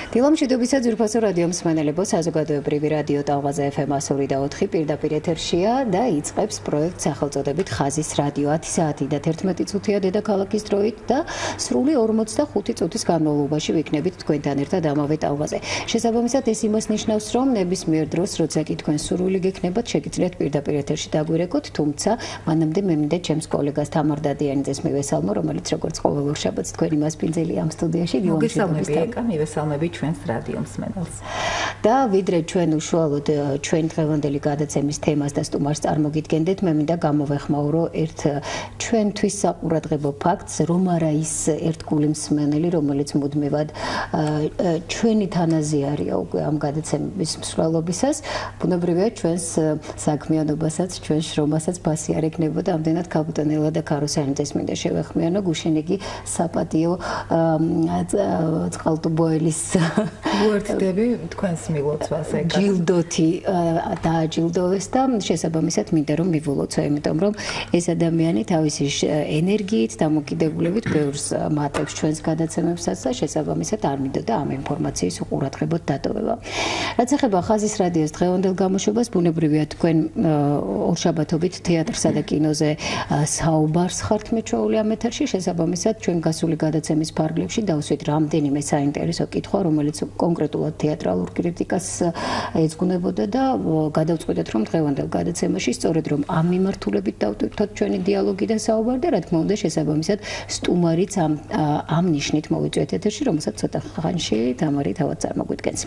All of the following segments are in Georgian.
დილამშვიდობისა ძვირფასო რადიო მსმენელებო, საზოგადოებრივი რადიო ტალღაზე FM 102.4 პირდაპირ ეთერშია და იწყებს პროექტ სახელწოდებით ხაზის რადიო 10 საათი და 11 წუთია დედაქალაქის დროით და სრული 45 წუთის განმავლობაში ვიქნებით თქვენთან ერთად ამავე ტალღაზე. შესაბამისად ეს იმას ნიშნავს, რომ ნებისმიერ დროს, როცა კი თქვენ სურვილი გექნებათ, შეგიძლიათ პირდაპირ ეთერში დაგვირეკოთ, თუმცა მანამდე მე მინდა ჩემს კოლეგას თამარ დადიანიძეს მივესალმო, რომელიც როგორც ყოველ შაბათს თქვენი მასპინძელია ამ სტუდიაში. მოგესალმები ეკა, მივესალმები ჩვენს რადიო მსმენელს. და ვიდრე ჩვენ უშუალოდ ჩვენ დღევანდელი გადაცემის თემას და სტუმარს წარმოგიდგენდეთ, მე მინდა გამოვეხმაურო ერთ ჩვენთვის საყურადღებო ფაქტს, რომ არა ის ერთგული მსმენელი, რომელიც მუდმივად ჩვენი თანაზე არია უკვე ამ გადაცემების მსვლელობისას, ბუნებრივია ჩვენს საქმიანობასაც, ჩვენ შრომასაც ფასი არ ეკნებოდა, ამდენად ქალბატონელა და ქაროსანიძეს მინდა შევეხმიანო, გუშინ იგი საპატიო წყალტუბოელის უერთდები თქვენს მილოცვას ეკა. ჯილდოთი დააჯილდოვეს და შესაბამისად მინდა რომ მივულოცო, იმიტომ რომ ეს ადამიანი თავისი ენერგიით, დამოკიდებულებით ბევრს მატებს ჩვენს გადაცემებსაც და შესაბამისად არ მინდოდა ამ ინფორმაციის უყურადღებოდ დატოვება. რაც ეხება ხაზის რადიოს დღევანდელ გამოშვებას, ბუნებრივია თქვენ ორშაბათობით თეატრსა და კინოზე საუბარს ხართ მეჩვეული ამ ეთერში, შესაბამისად ჩვენ გასული გადაცემის ფარგლებში დავსვით რამდენიმე საინტერესო კითხვა, რომელიც კონკრეტულად თეატრალურ კრიტიკას ეძღვნებოდა და გადავწყვიტეთ, რომ დღევანდელ გადაცემაში სწორედ რომ ამ მიმართულებით დავტვირთოთ ჩვენი დიალოგი და საუბარი და რა თქმა უნდა შესაბამისად სტუმარიც ამ ნიშნით მოვიწვიეთ ეთერში, რომელსაც ცოტა ხანში თამარი თავად წარმოგვიდგენს.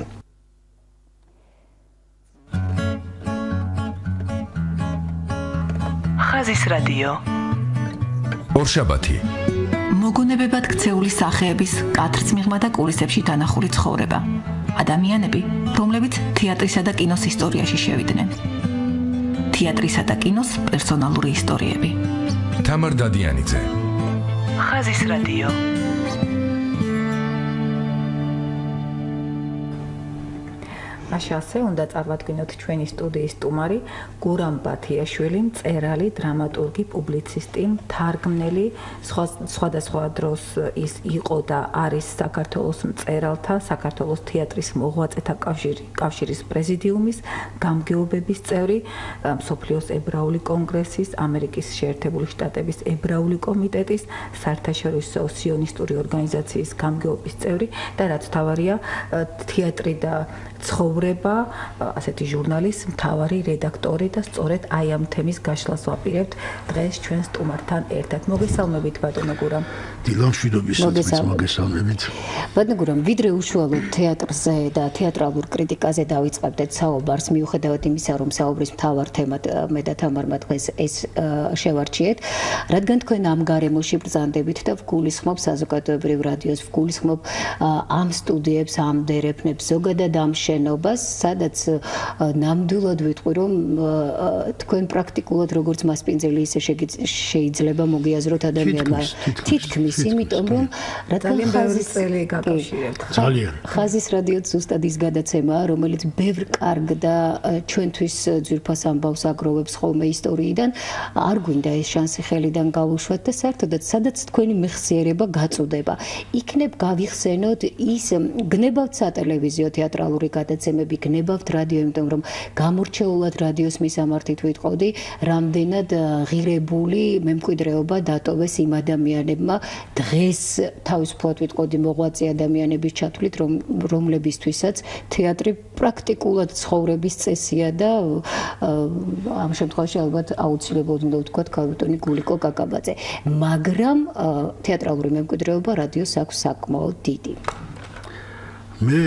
ხაზის რადიო. ორშაბათი. მოგონებებად ქცეული სახეების კათრცმიღმა და კულისებში დანახული ცხოვრება. ადამიანები, რომლებიც თეატრისა და კინოს ისტორიაში შევიდნენ. თეატრისა და კინოს პერსონალური ისტორიები. თამარ დადიანიძე. ხაზის რადიო. ასე უნდა წარმატგინოთ ჩვენი სტუდიის სტუმარი გურამ ბათიაშვილი, მწერალი, დრამატურგი, პუბლიცისტი, თარგმნელი, სხვადასხვა დროს ის იყო და არის საქართველოს მწერალთა, საქართველოს თეატრის მოღვაწეთა კავშირის პრეზიდიუმის გამგეობების წევრი, მსოფლიოს ებრაული კონგრესის, ამერიკის შეერთებული შტატების ებრაული კომიტეტის, საერთაშორისო სიონისტური ორგანიზაციის გამგეობის წევრი და რაც თავარია თეატრი და ცხოვრება, ასეთი ჟურნალის მთავარი რედაქტორი და სწორედ აი ამ თემის გაშლას ვაპირებთ დღეს ჩვენ სტუმართან ერთად. მოგესალმებით ბატონო გურამ. დილამშვიდობისაც მოგესალმებით. ბატონო გურამ, ვიდრე უშუალოდ თეატრზე და თეატრალურ კრიტიკაზე დავიწყებდეთ საუბარს, მიუხედავად იმისა, რომ საუბრის მთავარ თემად მე და თამარმა დღეს ეს შევარჩიეთ, რადგან თქვენ ამ გარემოში ბრძანდებით და ვგულისხმობ საზოგადოებრივ რადიოს, ვგულისხმობ ამ სტუდიებს, ამ დერეფნებს, ზოგადად ამ შენობას, სადაც ნამდვილად ვიტყვი, რომ თქვენ პრაქტიკულად როგორც მასპინძელი ისე შეიძლება მოგიაზროთ ადამიანმა თითქმის, იმიტომ რომ რადგან ხაზის რადიოც ზუსტად ის გადაცემაა, რომელიც ბევრ კარგ და ჩვენთვის ძვირფას ამბავს აგროვებს ხოლმე ისტორიიდან, არ გვინდა ეს შანსი ხელიდან გავუშვათ და საერთოდაც სადაც თქვენი მეხსიერება გაწუდება. იქნებ გავიხსენოთ ის გნებავთ სატელევიზიო თეატრალური გადაცემები, გნებავთ რადიო, იმიტომ რომ გამორჩეულად რადიოს მისამართით ვიტყოდი, რამდენად ღირებული მემკვიდრეობა დატოვეს იმ ადამიანებმა დღეს თავისუფლად ვიტყოდი მოღვაწე ადამიანების ჩათვლით, რომლებისთვისაც თეატრი პრაქტიკულად ცხოვრების წესია და ამ შემთხვევაში ალბათ აუცილებლად უნდა ვთქვათ ქალბატონი გულიკო კაკაბაძე, მაგრამ თეატრალური მემკვიდრეობა რადიოს აქვს საკმაოდ დიდი. მე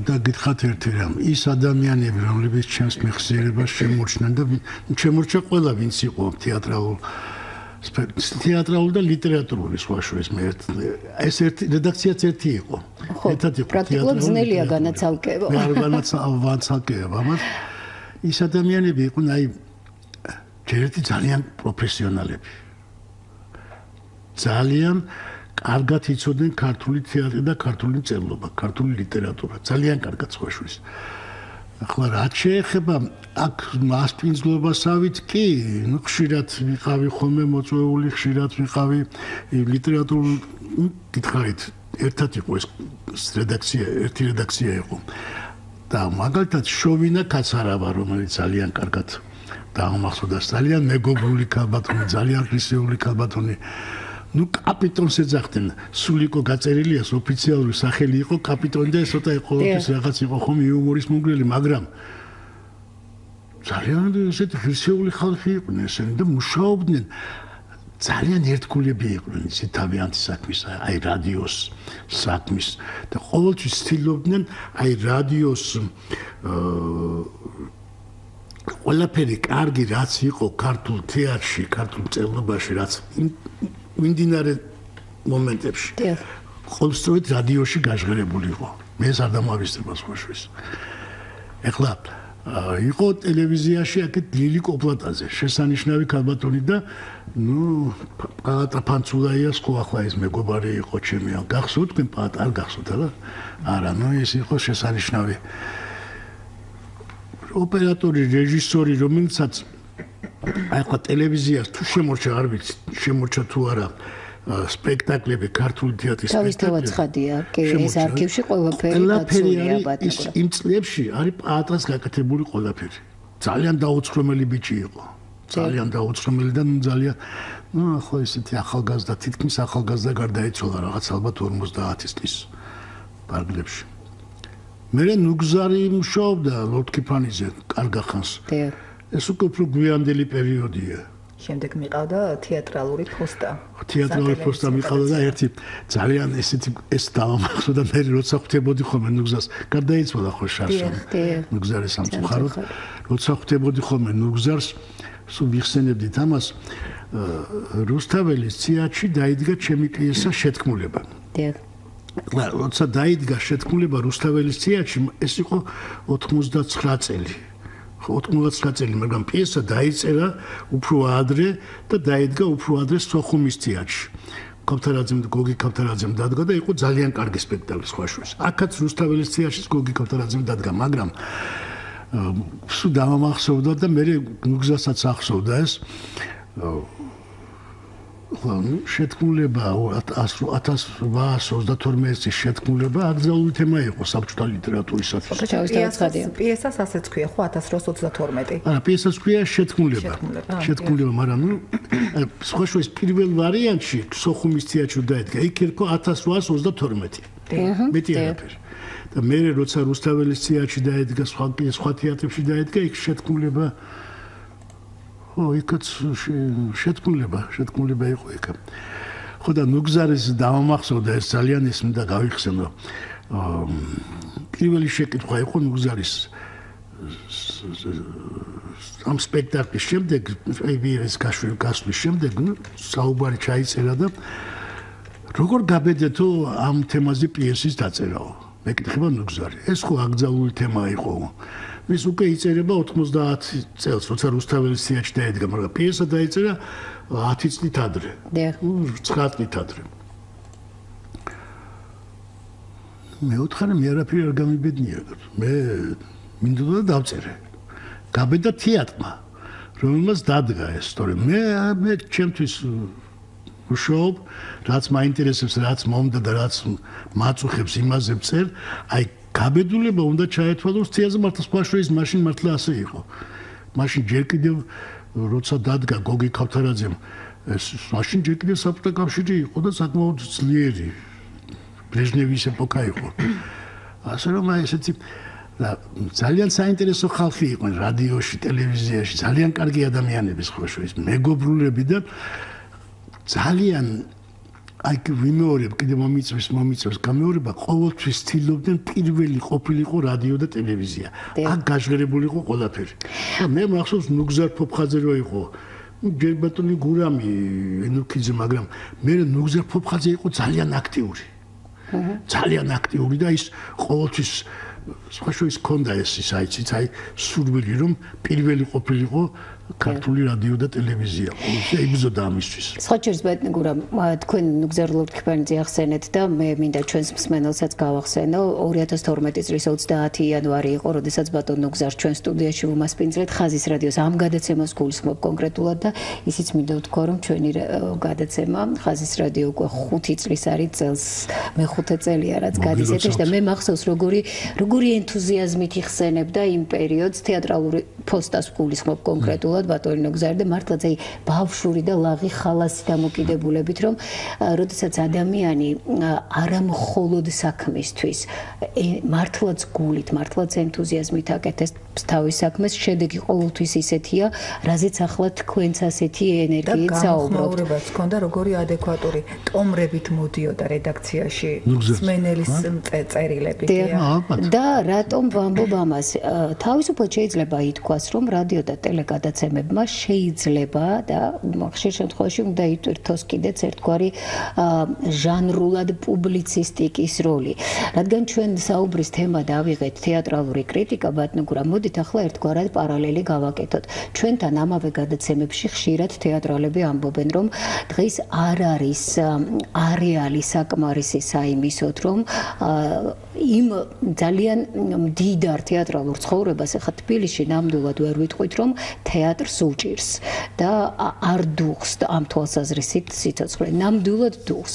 და გითხრათ ერთი რამ, ის ადამიანები, რომლებიც ჩემს მეხსიერებას შემორჩნენ და შემორჩა ყველა, ვინც იყო თეატრალური და ლიტერატურული სხვა შორის მე ეს ერთი რედაქციაც ერთი იყო. ერთად იყო პრაქტიკულად ძნელია განაცალკევა. მე არ განაცალკევა, მაგრამ ის ადამიანები იყვნენ აი ერთი ძალიან პროფესიონალები. ძალიან კარგად იცოდნენ ქართული თეატრი და ქართული მწერლობა, ქართული ლიტერატურა, ძალიან კარგად სხვა შორის. ახლა რაც შეეხება აქ მასპინძლობასავით კი, ну ხშირად ვიყავი ხოლმე მოწვეული, ხშირად ვიყავი ლიტერატურულ გითხარით ერთად იყო ეს რედაქცია, ერთი რედაქცია იყო. და მაგალითად შოვინა კაცარავა, რომელიც ძალიან კარგად დაამახსოვდა, ძალიან მეგობრული ქალბატონი, ძალიან ღირსეული ქალბატონი. ნუ კაპიტონს ეძახდნენ, სულ იყო გაწერილია, ოფიციალური სახელი იყო კაპიტონი და ცოტა ყოველთვის რაღაც იყო ხომ იუმორის მომგვრელი, მაგრამ ძალიან ესეთი ღირსეული ხალხი იყვნენ ესენი და მუშაობდნენ ძალიან ერთგულები იყვნენ ისე თავიანთი საქმის, აი რადიოს საქმის და ყოველთვის ცდილობდნენ აი რადიოს ყველაფერი კარგი რაც იყო ქართულ თეატრში, ქართულ მწერლობაში, რაც მიმდინარე მომენტებში ყოველწლიურად რადიოში გაჟღერებული იყო. მე ეს არ დამავისდება სხვაშორის. ეხლა იყო ტელევიზიაში აქეთ ლილი კოპლატაძე, შესანიშნავი ქალბატონი და ნუ პაატა ფანცულაიას ხო ახლა ეს მეგობარი იყო ჩემი. გახსოვთ თქვენ პაატა არ გახსოვთ არა? არა, ნუ ეს იყო შესანიშნავი ოპერატორი, რეჟისორი, რომელსაც ახლა ტელევიზიას თუ შემორჩა არ ვიცი, შემორჩა თუ არა სპექტაკლები, ქართული თეატრის სპექტაკლები. ცხადია, კი, ეს არქივში ყველაფერი არის. იმ წლებში არის პაატას გაკეთებული ყველაფერი. ძალიან დაუცხრომელი ბიჭი იყო. ძალიან დაუცხრომელი და ძალიან ახლა ისეთი ახალგაზრდა, თითქმის ახალგაზრდა გარდაიცვალა რაღაც ალბათ 50 წლის პარკლებში. მე ნუგზარი მუშაობდა ლორდ-კიფანიზე კარგ ახანს. ეს უკვე უფრო გვიანდელი პერიოდია. შემდეგ მიყავდა თეატრალური პოსტა. თეატრალური პოსტა მიყავდა და ერთი ძალიან ესეთი ეს დავამახსოვდა მე როცა ხვდებოდი ხოლმე ნუგზას. გარდაიცვალა ხო შარშან. ნუგზარი სამწუხაროდ. როცა ხვდებოდი ხოლმე ნუგზარს, სულ ვიხსენებდით ამას, რუსთაველის თეატრში დაიდგა ჩემი პიესა შეთქმულება. როცა დაიდგა შეთქმულება რუსთაველის თეატრში, ეს იყო 99 წელი. 99 წელი, მაგრამ პიესა დაიწერა უფრო ადრე და დაიდგა უფრო ადრე სოხუმის თეატრში. გოგი ქავთარაძემ დადგა და იყო ძალიან კარგი სპექტაკლი სხვაშორის. აქაც რუსთაველის თეატრში გოგი ქავთარაძემ დადგა, მაგრამ სულ დამამახსოვდა და მე ნუგზასაც ახსოვდა ეს შეთქმულება 1832 წლის შეთქმულება აკრძალული თემა იყო საბჭოთა ლიტერატურისათვის. პიესას ასეც ქვია ხო 1832. არა, პიესას ქვია შეთქმულება. შეთქმულება, მაგრამ სხვაშორის პირველ ვარიანტში სოხუმის თეატრში დაიდგა, იქ ერქვა 1832. მეტი არაფერი. და მე როცა რუსთაველის თეატრში დაიდგა, სხვა თეატრებში დაიდგა, იქ შეთქმულება იქაც შეთქმულება იყო იქ. ხო და ნუგზარის დავამახსოვდა ეს ძალიან ის მინდა გავიხსენო. პირველი შეკითხვა იყო ნუგზარის ამ სპექტაკლის შემდეგ, ეს გასვლის შემდეგ, საუბარი ჩაიწერა და როგორ გაბედეთო ამ თემაზე პიესის დაწერაო. მეკითხება ნუგზარი. ეს ხო აკრძალული თემა იყო. ის უკვე იწერება 90 წელს, როცა რუსთაველის თეატრში დაიდგა, მაგრამ პიესა დაიწერა 10 წლით ადრე. 9 წლით ადრე. მე უთხარი მე არაფერი არ გამიბედნია. მე მინდოდა დავწერე. გაბედა თეატრმა, რომელმაც დადგა ეს სტორი. მე ჩემთვის ვშობ, რაც მაინტერესებს, რაც მომდა და რაც მაწუხებს იმაზე ვწერ, აი გაბედულება უნდა ჩაეთვალოს თეატრზე მართლა სხვა შორის მაშინ მართლა ასე იყო. მაშინ ჯერ კიდევ როცა დადგა გოგი ქავთარაძემ, ეს მაშინ ჯერ კიდევ საბჭოთა კავშირი იყო და საკმაოდ ძლიერი ბრეჟნევის ეპოქა იყო. ასე რომ აი ესეთი ძალიან საინტერესო ხალხი იყვნენ რადიოში, ტელევიზიაში, ძალიან კარგი ადამიანები სხვა შორის, მეგობრულები და ძალიან აი ვიმეორებ კიდე მომიწევს გამეორება ყოველთვის ცდილობდნენ პირველი ყოფილიყო რადიო და ტელევიზია. აქ გაჟღერებული იყო ყველაფერი. მე მახსოვს ნუგზარ ფოფხაძე რო იყო, ჯერ ბატონი გურამი ენუქიძე, მაგრამ მე ნუგზარ ფოფხაძე იყო ძალიან აქტიური. ძალიან აქტიური და ის ყოველთვის სხვა შორის ქონდა ეს ის აი სურვილი რომ პირველი ყოფილიყო ქართული რადიო და ტელევიზია. იბრძოდა ამისთვის. სხვა ჩერს ბატონგურამ თქვენ ნუგზარლურ თქმენზე ახსენეთ და მე მინდა ჩვენს მსმენელსაც გავახსენო 2012 წლის 30 იანვარი იყო, როდესაც ბატონ ნუგზარს ჩვენ სტუდიაში ვუმასპინძლეთ ხაზის რადიოს ამ გადაცემას გულისხმობ კონკრეტულად და ისიც მინდა ვთქვა, რომ ჩვენი გადაცემა ხაზის რადიო უკვე 5 წლის არის წელს მე-5 წელია რაც გადის ეთერში და მე მახსოვს როგორი ენთუზიაზმით იხსენებდა იმ პერიოდს თეატრალური ფოსტას გულისხმობ კონკრეტულად ბატონი ნუგზარი და მართლაც აი ბავშვური და ლაღი ხალასი დამოკიდებულებით რომ როდესაც ადამიანი არა მხოლოდ საქმისთვის მართლაც გულით მართლაც ენთუზიაზმით აკეთებს თავის საქმეს შედეგი ყოველთვის ისეთია რაზეც ახლა თქვენც ასეთი ენერგიით საუბრობთ. გაუხმაურებაც ჰქონდა როგორი ადეკვატური ტომრებით მოდიოდა რედაქციაში მსმენელის წერილები და რატომ ვამბობ ამას თავისუფლად შეიძლება ითქვას რომ რადიო და ტელეგადაცემებმა შეიძლება და ხშირ შემთხვევაში უნდა იტვირთოს კიდეც ერთგვარი ჟანრულად პუბლიცისტიკის როლი. რადგან ჩვენ საუბრის თემა დავიღეთ თეატრალური კრიტიკა, ბატონგურამ, მოდით ახლა ერთგვარად პარალელი გავაკეთოთ. ჩვენთან ამავე გადაცემებში ხშირად თეატრალები ამბობენ, რომ დღეს არ არის არეალი საკმარისი საიმისოდ, რომ იმ ძალიან მდიდარ თეატრალურ ცხოვრებას ახლა თბილისში ნამდვილად ვერ ვიტყვით, რომ თეატრს უჭირს და არ დუხს ამ თვალსაზრისით სიცოცხლე ნამდვილად დუხს.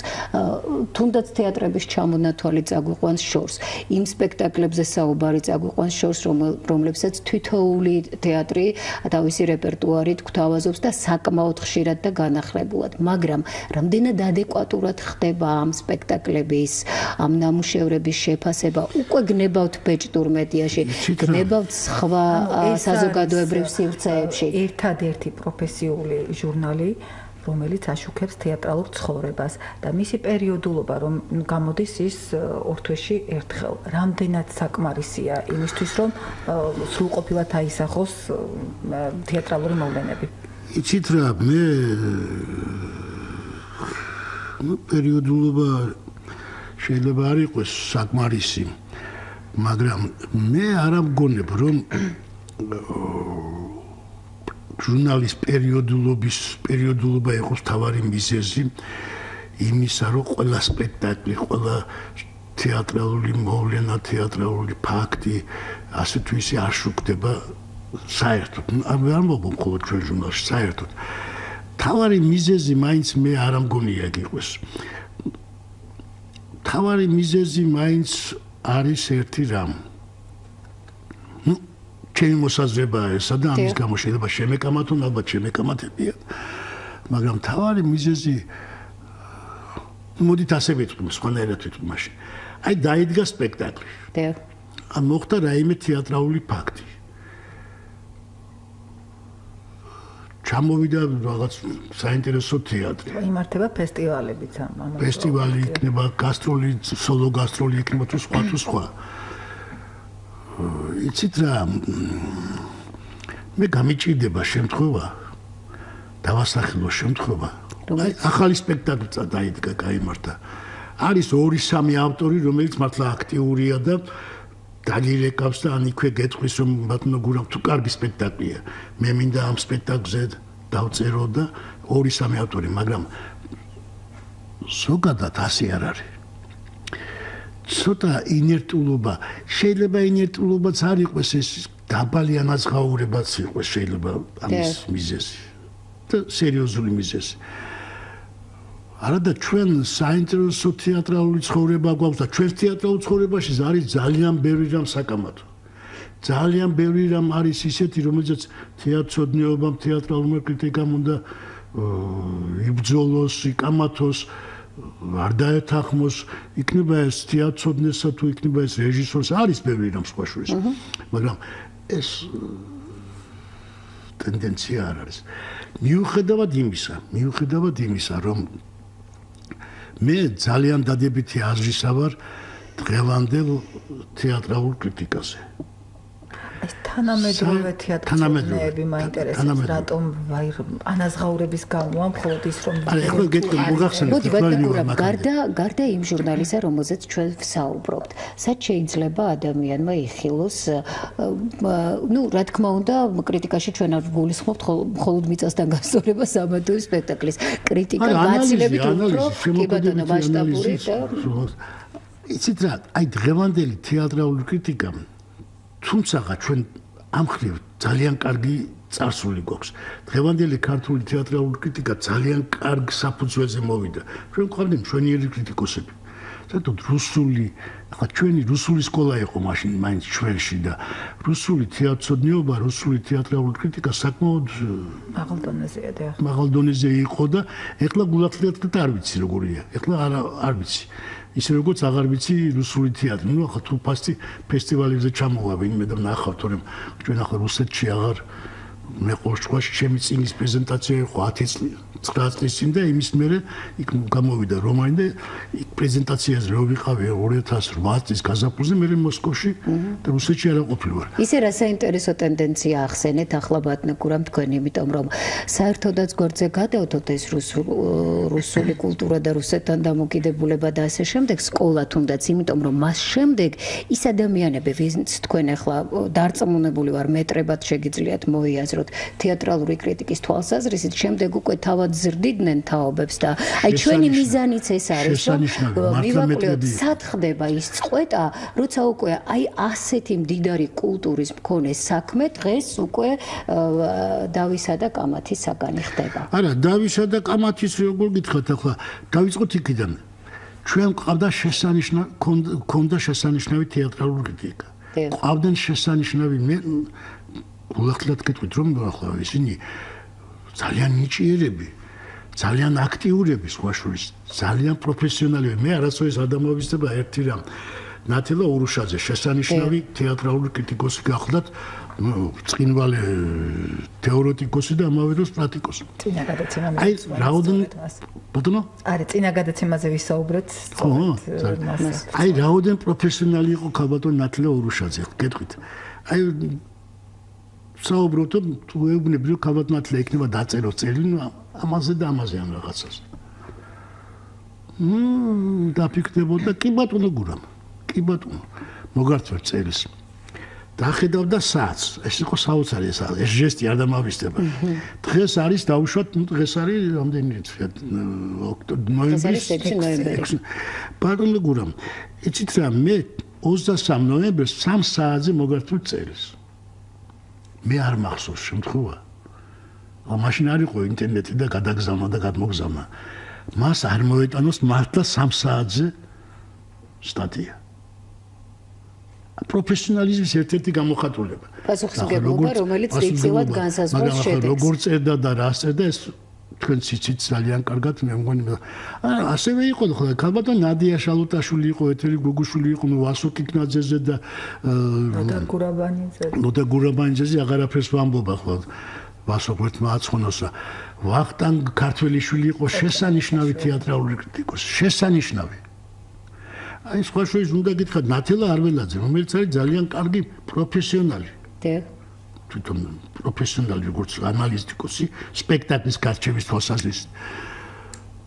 თუნდაც თეატრების ჩამონათვალი წაგვიყვანს შორს, იმ სპექტაკლებზე საუბარი წაგვიყვანს შორს, რომლებსაც თითოეული თეატრი თავისი რეპერტუარით გვთავაზობს და საკმაოდ ხშირად და განახლებულად, მაგრამ რამდენად ადეკვატურად ხდება ამ სპექტაკლების, ამ ნამუშევრების შეფასება, უკვე გნებავთ ბეჭდურ მედიაში, გნებავთ სხვა საზოგადოებრივ სივრცეებში. ერთადერთი პროფესიული ჟურნალი რომელიც აშუქებს თეატრალურ ცხოვრებას და მისი პერიოდულობა რომ გამოდის ის ორ თვეში ერთხელ. რამდენად საკმარისია იმისთვის რომ სრულყოფილად აისახოს თეატრალური მოვლენები. იცით რა, მე პერიოდულობა შეიძლება არ იყოს საკმარისი, მაგრამ მე არ ამგონებ რომ ჟურნალის პერიოდულობა იყოს თავარი მიზეზი იმისა, რომ ყველა სპექტაკლი, ყველა თეატრალური მოვლენა, თეატრალური ფაქტი, ასე თუ ისე აშუქდება საერთოდ. არ მოგონ მხოლოდ ჩვენ ჟურნალში საერთოდ. თავარი მიზეზი მაინც მე არ ამგონია იყოს. თავარი მიზეზი მაინც არის ერთი რამ. ჩემი მოსაზრებაა ესა და ამის გამო შეიძლება შემეკამათონ, ალბათ შემეკამათებია. მაგრამ თავარი მიზეზი მოდით ასე ვიტყვი, სხვანაირად ვიტყვი მაშინ. აი დაიდგა სპექტაკლი. ან მოხდა რაიმე თეატრალური ფაქტი. ჩამოვიდა რაღაც საინტერესო თეატრი. იმართება ფესტივალებიც ამ. ფესტივალი იქნება, გასტროლი, სოლო გასტროლი იქნება თუ სხვა თუ სხვა. იცით რა, მე გამიჭირდება შემთხვევა, დავასახელო შემთხვევა. ახალი სპექტაკლი დაიდგა, გაიმართა. არის 2-3 ავტორი, რომელიც მართლა აქტიურია და დაგირეკავს და ანიქვე გეტყვის რომ ბატონო გურამ თუ კარგი სპექტაკლია. მე მინდა ამ სპექტაკლზე დავწერო და 2-3 ავტორი, მაგრამ ზოგადად ასე არ არის. ცოტა ინერტულობა, შეიძლება ინერტულობაც არ იყოს ეს დაბალი ანაზღაურებაც იყოს შეიძლება ამის მიზეზი და სერიოზული მიზეზი. არადა ჩვენ საინტერესო თეატრალური ცხოვრება გვაქვს და ჩვენ თეატრალურ ცხოვრებაში არის ძალიან ბევრი რამ საკამათო. ძალიან ბევრი რამ არის ისეთი, რომელზეც თეატრცოდნეობამ, თეატრალურმა კრიტიკამ უნდა იბრძოლოს, იკამათოს. არ დაეთანხმოს, იქნება ეს თეატრცოდნესა თუ იქნება ეს რეჟისორს, არის ბევრი რამ სხვა შორის. მაგრამ ეს ტენდენცია არ არის. მიუხედავად იმისა, რომ მე ძალიან დადებითი აზრისა ვარ დღევანდელ თეატრალურ კრიტიკაზე. თანამედროვე თეატრები მაინტერესებს, რატომ ანაზღაურების გამო მხოლოდ ის რომ მოდი ბატონო, გარდა იმ ჟურნალისა, რომელზეც ჩვენ ვსაუბრობთ, სად შეიძლება ადამიანმა იხილოს, რა თქმა უნდა, κρიტიკაში ჩვენ არ გულისხმობთ მხოლოდ მიწასთან გასწორება სამადოის სპექტაკლის კრიტიკა, გაცილებით უფრო კი ბატონო მასშტაბური და იცით რა, აი დღევანდელი თეატრალური კრიტიკა, თუმცა ჩვენ ამ ხრივ ძალიან კარგი წარსული გვაქვს. დღევანდელი ქართული თეატრალური კრიტიკა ძალიან კარგ საფუძველზე მოვიდა. ჩვენ გვყავდნენ მშვენიერი კრიტიკოსები. საერთოდ რუსული, ახლა ჩვენი რუსული სკოლა იყო მაშინ მაინც ჩვენში და რუსული თეატრცოდნეობა, რუსული თეატრალური კრიტიკა საკმაოდ მაღალ დონეზე იყო და ეხლა გულახდილად არ ვიცი როგორია. ეხლა არ ვიცი. ისე როგორც აღარ ვიცი რუსული თეატრი. ნუ ახლა თუ ფესტივალებზე ჩამოვა ვინმე და ნახავ, თორემ ჩვენ ახლა რუსეთში აღარ მე ყოველშვაში ჩემი წინის პრეზენტაცია იყო 9 წლის წინ და იმის მერე იქ გამოვიდა რომანი და იქ პრეზენტაციაზე რო ვიყავი 2008 წლის გაზაფხულზე მე მოსკოვში და რუსეთში არ ყოფილვარ. ისე რა საინტერესო ტენდენცია ახსენეთ ახლა ბატონო გურამ თქვენ, იმიტომ რომ საერთოდაც გვერდზე გადავთოთ ეს რუსული კულტურა და რუსეთთან დამოკიდებულება და ასე შემდეგ სკოლა თუნდაც, იმიტომ რომ მას შემდეგ ის ადამიანები, ვინც თქვენ ახლა დარწმუნებული ვარ მეტრებად შეგიძლიათ მოიაზროთ თეატრალური კრიტიკის თვალსაზრისით, შემდეგ უკვე თავად ზრდიდნენ თაობებს და აი ჩვენი მიზანიც ეს არის, რომ მივაკლოთ სად ხდება ის წყვეტა, როცა უკვე აი ასეთი მდიდარი კულტურის მქონე საქმე დღეს უკვე დავისა და კამათის საგანი ხდება. არა, დავისა და კამათის როგორ გითხრათ ახლა, დავიწყოთ იქიდან. ჩვენ გვყავდა შესანიშნავი თეატრალური კრიტიკა. გვყავდნენ შესანიშნავი გულახდილად გეტყვით რომ ახლა ისინი ძალიან ნიჭიერები, ძალიან აქტიურები სხვა შორის, ძალიან პროფესიონალები. მე არასოდეს არ დამოვიწყება ერთი რამ. ნათელა ურუშაძე შესანიშნავი თეატრალური კრიტიკოსი გახლდათ, ბრწყინვალე თეორეტიკოსი და ამავე დროს პრაქტიკოსი. წინა გადაცემა აი რაოდენ ბატონო? არა, წინა გადაცემაზე ვისაუბრეთ. აი რაოდენ პროფესიონალი იყო ქალბატონ ნათელა ურუშაძე, გეტყვით. აი საუბრობთ, თუ ეუბნები რომ ქალბატონ ნათელა იქნება დაწეროს წერილი, ამაზე და ამაზე ამ რაღაცას. დაფიქრდებოდა, კი ბატონო გურამ, კი ბატონო, მოგართვერ წერილს. დახედავდა საათს, ეს იყო საოცარი ეს ჟესტი არ დამავიწყდება. დღეს არის დაუშვათ, დღეს არის რამდენი რიცხვია? ნოემბრის 6 ნოემბერი. ბატონო გურამ, იცით რა, მე 23 ნოემბერს 3 საათზე მოგართვერ წერილს. მე არ მახსოვს შემთხვევა. მაშინ არ იყო ინტერნეტი და გადაგზავნა და გადმოგზავნა. მას არ მოეტანოს მართლა 3 საათზე სტატია. პროფესიონალიზმის ერთ-ერთი გამოხატულება. პასუხისმგებლობა, რომელიც წიწილად განსაზღვრავს შედეგს. როგორ წერდა და რა წერდა, ეს თქვენ ციცით ძალიან კარგად მე მგონი. ასევე იყო ხოლმე ქალბატონ ნადია შალუტაშვილი იყო, ეთერი გოგუშვილი იყო, ვასო კიკნაძეზე და ნოდა გურაბანიძეზე აღარაფერს ვამბობა ხოლმე. ვასო გვერდმა აცხონოსა. ვახტანგ ქართველიშვილი იყო შესანიშნავი თეატრალური კრიტიკოსი, შესანიშნავი. აი სხვა შორის უნდა გითხრათ ნათელა არველაძე, რომელიც არის ძალიან კარგი პროფესიონალი. თვითონ პროფესიონალი როგორც ანალიტიკოსი, სპექტაკლის გარჩევის თვალსაზრისით.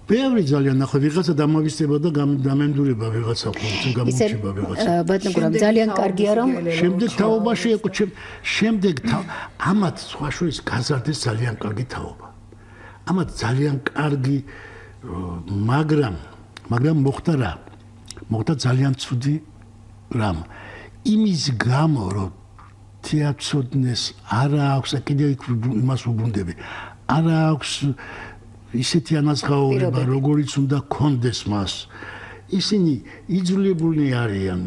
ბევრი ძალიან ახლა ვიღაცა დამავიწყება და დამემდურება ვიღაცა ხოლმე გამოჩება ვიღაცა. ბატონო გურამ ძალიან კარგია რომ შემდეგ თაობაში იყო შემდეგ ამათ სხვა შორის გაზარდეს ძალიან კარგი თაობა. ამათ ძალიან კარგი მაგრამ მოხდა რა? მოხდა ძალიან ცუდი რამ. იმის გამო რომ თეატრცოდნეს არა აქვს, კიდევ იმას უბრუნდები. არა აქვს ისეთი ანაზღაურება, როგორიც უნდა კონდეს მას. ისინი იძულებულნი არიან.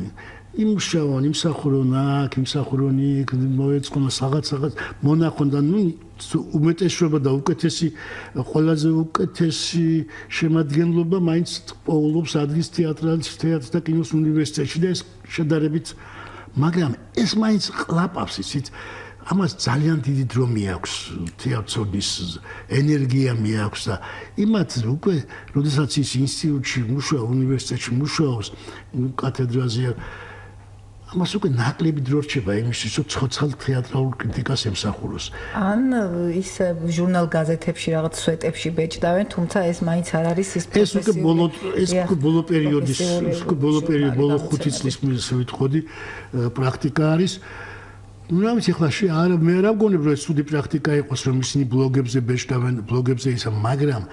იმუშავონ, იმსახურონ აქ, იმსახურონ იქ, მოეწყონ რაღაც მონახონ და ნუ უმეტესობა და უკეთესი ყველაზე უკეთესი შემადგენლობა მაინც პოულობს ადგილს თეატრს და კინოს უნივერსიტეტში და ეს შედარებით, მაგრამ ეს მაინც ყლაპავს იცით. ამას ძალიან დიდი დრო მიაქვს, თეატრცოდნის ენერგია მიაქვს და იმათ უკვე, როდესაც ის ინსტიტუტში მუშაობს, უნივერსიტეტში მუშაობს, კათედრაზე ამას უკვე ნაკლები დრო რჩება იმისთვის, რომ ცოცხალ თეატრალურ კრიტიკას ემსახუროს. ან ის ჟურნალ გაზეთებში რაღაც სვეტებში ბეჭდავენ, თუმცა ეს მაინც არ არის ის ბოლო პერიოდის, ბოლო 5 წლის ვიტყოდი პრაქტიკა არის. Ну, რამის ახლა მე არ მგონებ, რომ ეს ცუდი პრაქტიკა იყოს, რომ ისინი ბლოგებზე ბეჭდავენ, ბლოგებზე ისა, მაგრამ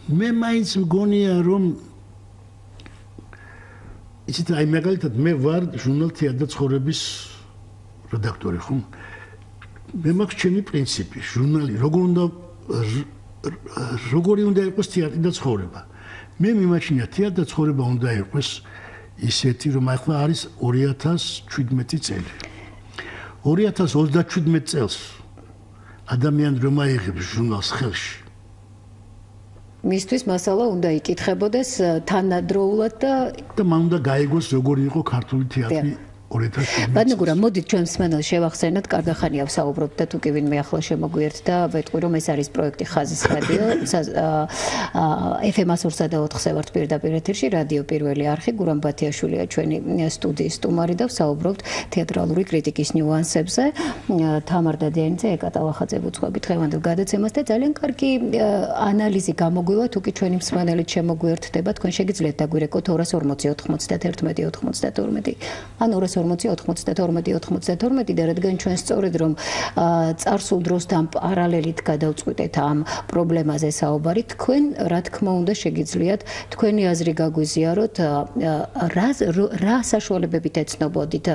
მე მაინც მგონია, რომ იცით, აი მაგალითად მე ვარ ჟურნალ თეატრი და ცხოვრების რედაქტორი, ხო? მე მაქვს ჩემი პრინციპი, ჟურნალი როგორი უნდა იყოს თეატრი და ცხოვრება. მე მიმაჩნია თეატრი და ცხოვრება უნდა იყოს ისეთი, რომ ახლა არის 2017 წელი. 2037 წელს ადამიანი რომ აიღებს ჟურნალს ხელში, მისთვის მასალა უნდა იკითხებოდეს თანადროულად და მან უნდა გაიგოს როგორი იყო ქართული თეატრი 2017 ბატონო გურამ, მოდით ჩვენ მსმენელს შევახსენოთ, კარგახანია ვსაუბრობთ და თუ კი ვინმე ახლა შემოგვიერთ და ვეტყვი, რომ ეს არის პროექტი ხაზის რადიო, FM 104-ზე ვართ პირდაპირ ეთერში, რადიო პირველი არხი, გურამ ბათიაშვილია ჩვენი სტუდიის სტუმარი და ვსაუბრობთ თეატრალური კრიტიკის ნიუანსებზე. თამარ დადიანიძე, ეკატა ვახაძე ვუძღვებით დღევანდელ გადაცემას და ძალიან კარგი ანალიზი გამოგვივა, თუ კი ჩვენი მსმენელით შემოგვიერთდება, თქვენ შეგიძლიათ დაგვირეკოთ 240 91 92 ან 240-92-92 და რადგან ჩვენ სწორედ რომ წარსულ დროსთან პარალელით გადავწყვიტეთ ამ პრობლემაზე საუბარი, თქვენ რა თქმა უნდა შეგიძლიათ თქვენი აზრი გაგვიზიაროთ, რა საშუალებებით ეცნობოდით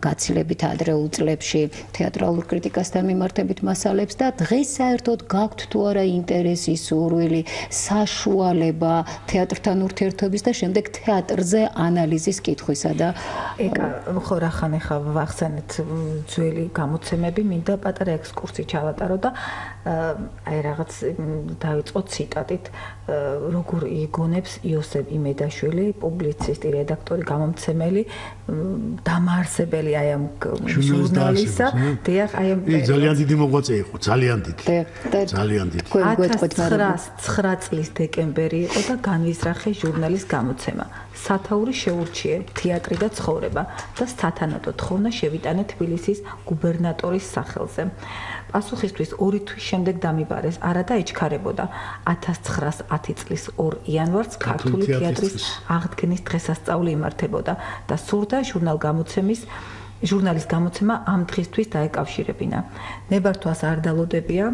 გაცილებით ადრეულ წლებში თეატრალურ კრიტიკასთან მიმართებით მასალებს და დღეს საერთოდ გაქვთ თუ არა ინტერესი, სურვილი, საშუალება თეატრთან ურთიერთობის და შემდეგ თეატრზე ანალიზის კითხვისა და ხო რახან ახლა ვახსენეთ ძველი გამოცემები, მინდა პატარა ექსკურსი ჩავატარო და აი რაღაც დავიწყო ციტატით, როგორ იგონებს იოსებ იმედაშვილი, პუბლიცისტი, რედაქტორი, გამომცემელი, დამაარსებელი აი ამ ჟურნალისა, დიახ, აი ამ ძალიან დიდი მოღვაწე იყო, ძალიან დიდი. ძალიან დიდი. 1909 წლის დეკემბერი იყო და განვიზრახე ჟურნალის გამოცემა. სათაური შეურჩიე თეატრი და ცხოვრება და სათანადო თხოვნა შევიტანე თბილისის გუბერნატორის სახელზე. პასუხისთვის 2 თვის შემდეგ დამიბარეს, არადა ეჩქარებოდა 1910 წლის 2 იანვარს ქართული თეატრის აღდგენის დღესასწაული იმართებოდა და სურდა ჟურნალის გამოცემა ამ დღისთვის დაეკავშირებინა. ნებართვას არ დალოდებია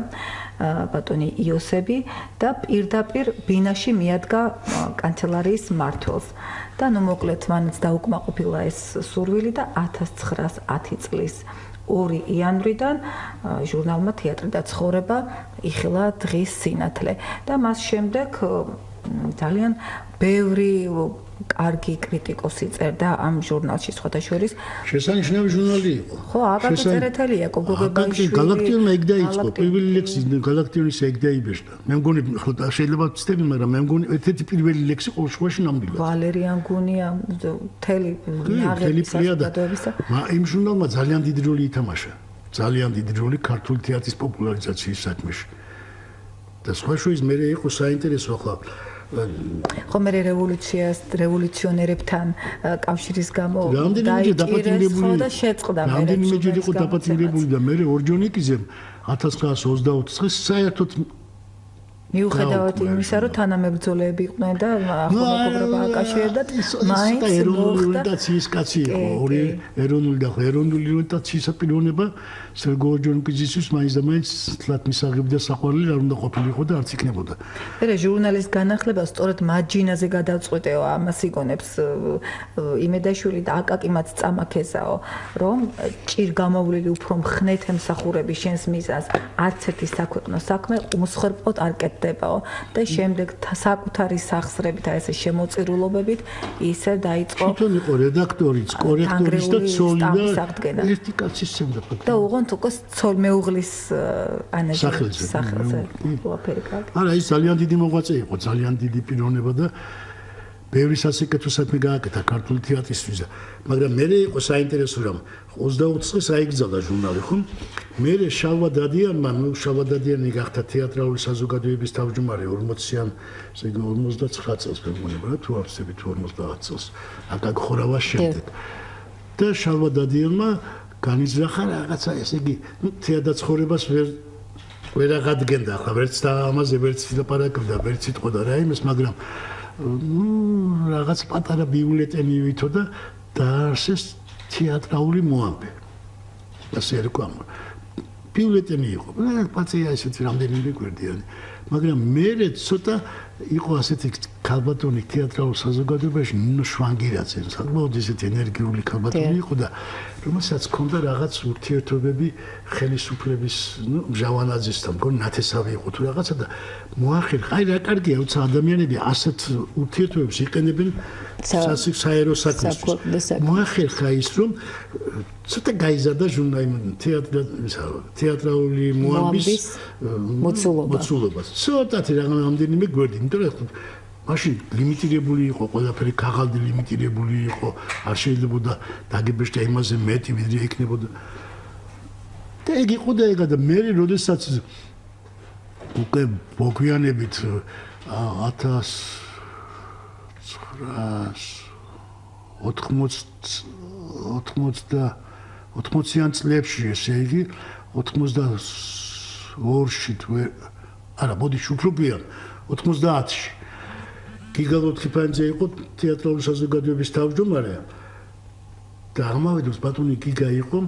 ბატონი იოსები და პირდაპირ ბინაში მიადგა კანცელარიის მმართველს და ნუ მოკლედ მანაც დაუკმაყოფილა ეს სურვილი და 1910 წლის 2 იანვრიდან ჟურნალმა თეატრი და ცხოვრება იხილა დღის სინათლე და მას შემდეგ ძალიან ბევრი კარგი კრიტიკოსი წერდა ამ ჟურნალში, სხვათა შორის შესანიშნავი ჟურნალი იყო. ხო, აკაკი წერეთელია, გოგოგებაიშვილი. გალაქტიონმა ეგ დაიწყო, პირველი ლექსი გალაქტიონის ეგ დაიბეჭდა. მე მგონი, ხო, შეიძლება ვცდები, მაგრამ მე მგონი ერთ-ერთი პირველი ლექსი ყოველ შემთხვევაში ნამდვილად. ვალერიან გუნია, მთელი საზოგადოებისა. იმ ჟურნალმა ძალიან დიდი როლი ითამაშა. ძალიან დიდი როლი ქართული თეატრის პოპულარიზაციის საქმეში. და სხვა შორის მე იყო საინტერესო ახლა ხო მე რევოლუციონერებთან კავშირის გამო დაიჭირეს და შეწყდა მე რამდენიმეჯერ იყო დაპატიმრებული და მე ორჯონიკიზემ 1920 წელს საერთოდ მიუხედავად იმისა, რომ თანამებრძოლეები იყვნენ და ახალმოყრობა აკავშირებდათ, მაინც ეროვნული ორიენტაციის კაცი იყო, ეროვნული და ეროვნული ორიენტაციის პიროვნება სერგო ორჯონიკიძის მაინც და მაინც თლათ მისაღები და საყვარელი არ უნდა ყოფილიყო და არც იქნებოდა. მე ჟურნალის განახლება სწორედ მაჯინაზე გადავწყვიტეო, ამას იგონებს იმედაშვილი და აკაკიმაც წამაქეზაო, რომ ჭირ გამოვლილი უფრო მხნეთ ემსახურები შენს მიზანს, არც ერთი საქვეყნო საქმე უმსხვერპლოდ არ კეთდებაო და შემდეგ საკუთარი სახსრებით, აი ესე შემოწირულობებით ისე დაიწყო თვითონ იყო რედაქტორიც, კორექტორის და ცოლი და ერთი კაცი სცემდა და უღონთ უკვე ცოლმეუღლის ანაჟის სახელზე. არა, ის ძალიან დიდი მოღვაწე იყო, ძალიან დიდი პიროვნება და ბევრი სასიკეთო საქმე გააკეთა ქართული თეატრისთვის. მაგრამ მე იყო საინტერესო რომ 20 წელს აიგზავნა ჟურნალი, ხო? მე შალვა დადიანი გახდა თეატრალური საზოგადოების თავმჯდომარე 40-იან, 59 წელს მეგონება თუ ავსებით 50 წელს. აკაკ ხორავას შემდეგ. და შალვა დადიანმა განიზრახა რაღაცა ესე იგი თეატრ ცხოვრებას ვერ აღადგენდა ახლა ვერც და ამაზე ვერც ლაპარაკობდა ვერც იტყოდა რა იმას მაგრამ რაღაც პატარა ბიულეტენი ვითო და დაარსეს თეატრალური მოამბე ასე ერქვა ბიულეტენი იყო პაცია ესეთი რამდენიმე გვერდიანი მაგრამ მე ცოტა იყო ასეთი ქალბატონი თეატრალურ საზოგადოებაში ნინო შვანგირაძე საკმაოდ ესეთი ენერგიული ქალბატონი იყო და რომელსაც ჰქონდა რაღაც ურთიერთობები ხელისუფლების ჟავანაძესთან მგონი ნათესავი იყო თუ რაღაცა და მოახერხა აი რა კარგია უცა ადამიანები ასეთ ურთიერთობებს იყენებენ საერო საქმისთვის მოახერხა ის რომ ცოტა გაიზარდა თეატრალური მოამბის მოცულობა ცოტათი რამდენიმე გვერდი იმიტომ რომ მაშინ ლიმიტირებული იყო ყველაფერი ქაღალდი ლიმიტირებული იყო არ შეიძლებოდა დაგებეშთა იმაზე მეტი ვიდრე იქნებოდა და ეგ იყო და ეგა და მე როდესაც უკვე მოგვიანებით 1980-იან წლებში ესე იგი 82-ში არა მოდი შუქრუბიან 90-ში გიგალოთხიფანძე იყო თეატრალური საზოგადოების თავმჯდომარე და ამავდროულად ბატონი გიგა იყო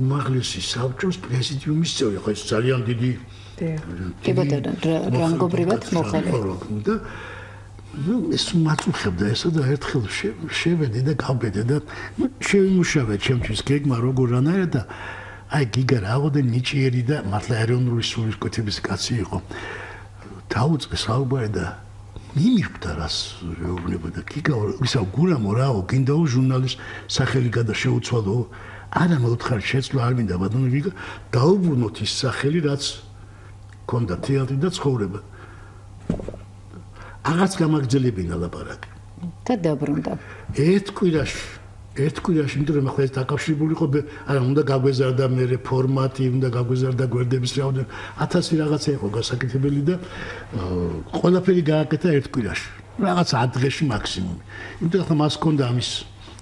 უმაღლესი საბჭოს პრეზიდიუმის წევრი ხო ეს ძალიან დიდი კი ბატონო რანგობრივად მოხალე და ეს მაწუხებდა ესა და ერთხელ შევედი და გავბედე და შევიმუშავე ჩემთვის გეგმა როგორ რანაირად და აი გიგა რაოდენ ნიჭიერი და მართლა ეროვნული სულისკვეთების კაცი იყო დაუწყე საუბარი და მიმიხვდა რას ეუბნებოდა გიგა ისა გურამო რაო გინდაო ჟურნალის სახელი გადაშეუცვალო არა მოთხარ შეცვლა არ მინდა ბატონო გიგა დაუბრუნოთ ის სახელი რაც ქონდა თეატრი და ცხოვრება აღარც გამაგრძელებინა ლაპარაკი და დაბრუნდა ერთ კვირაში იმიტომ რომ ახლა ეს დაკავშირებული იყო არა უნდა გაგვეზარდა მე ფორმატი უნდა გაგვეზარდა გვერდების რაოდენობა 1000 რაღაცა იყო გასაკეთებელი და ყველაფერი გააკეთა ერთ კვირაში რაღაც 10 დღეში მაქსიმუმი იმიტომ რომ მას ჰქონდა ამის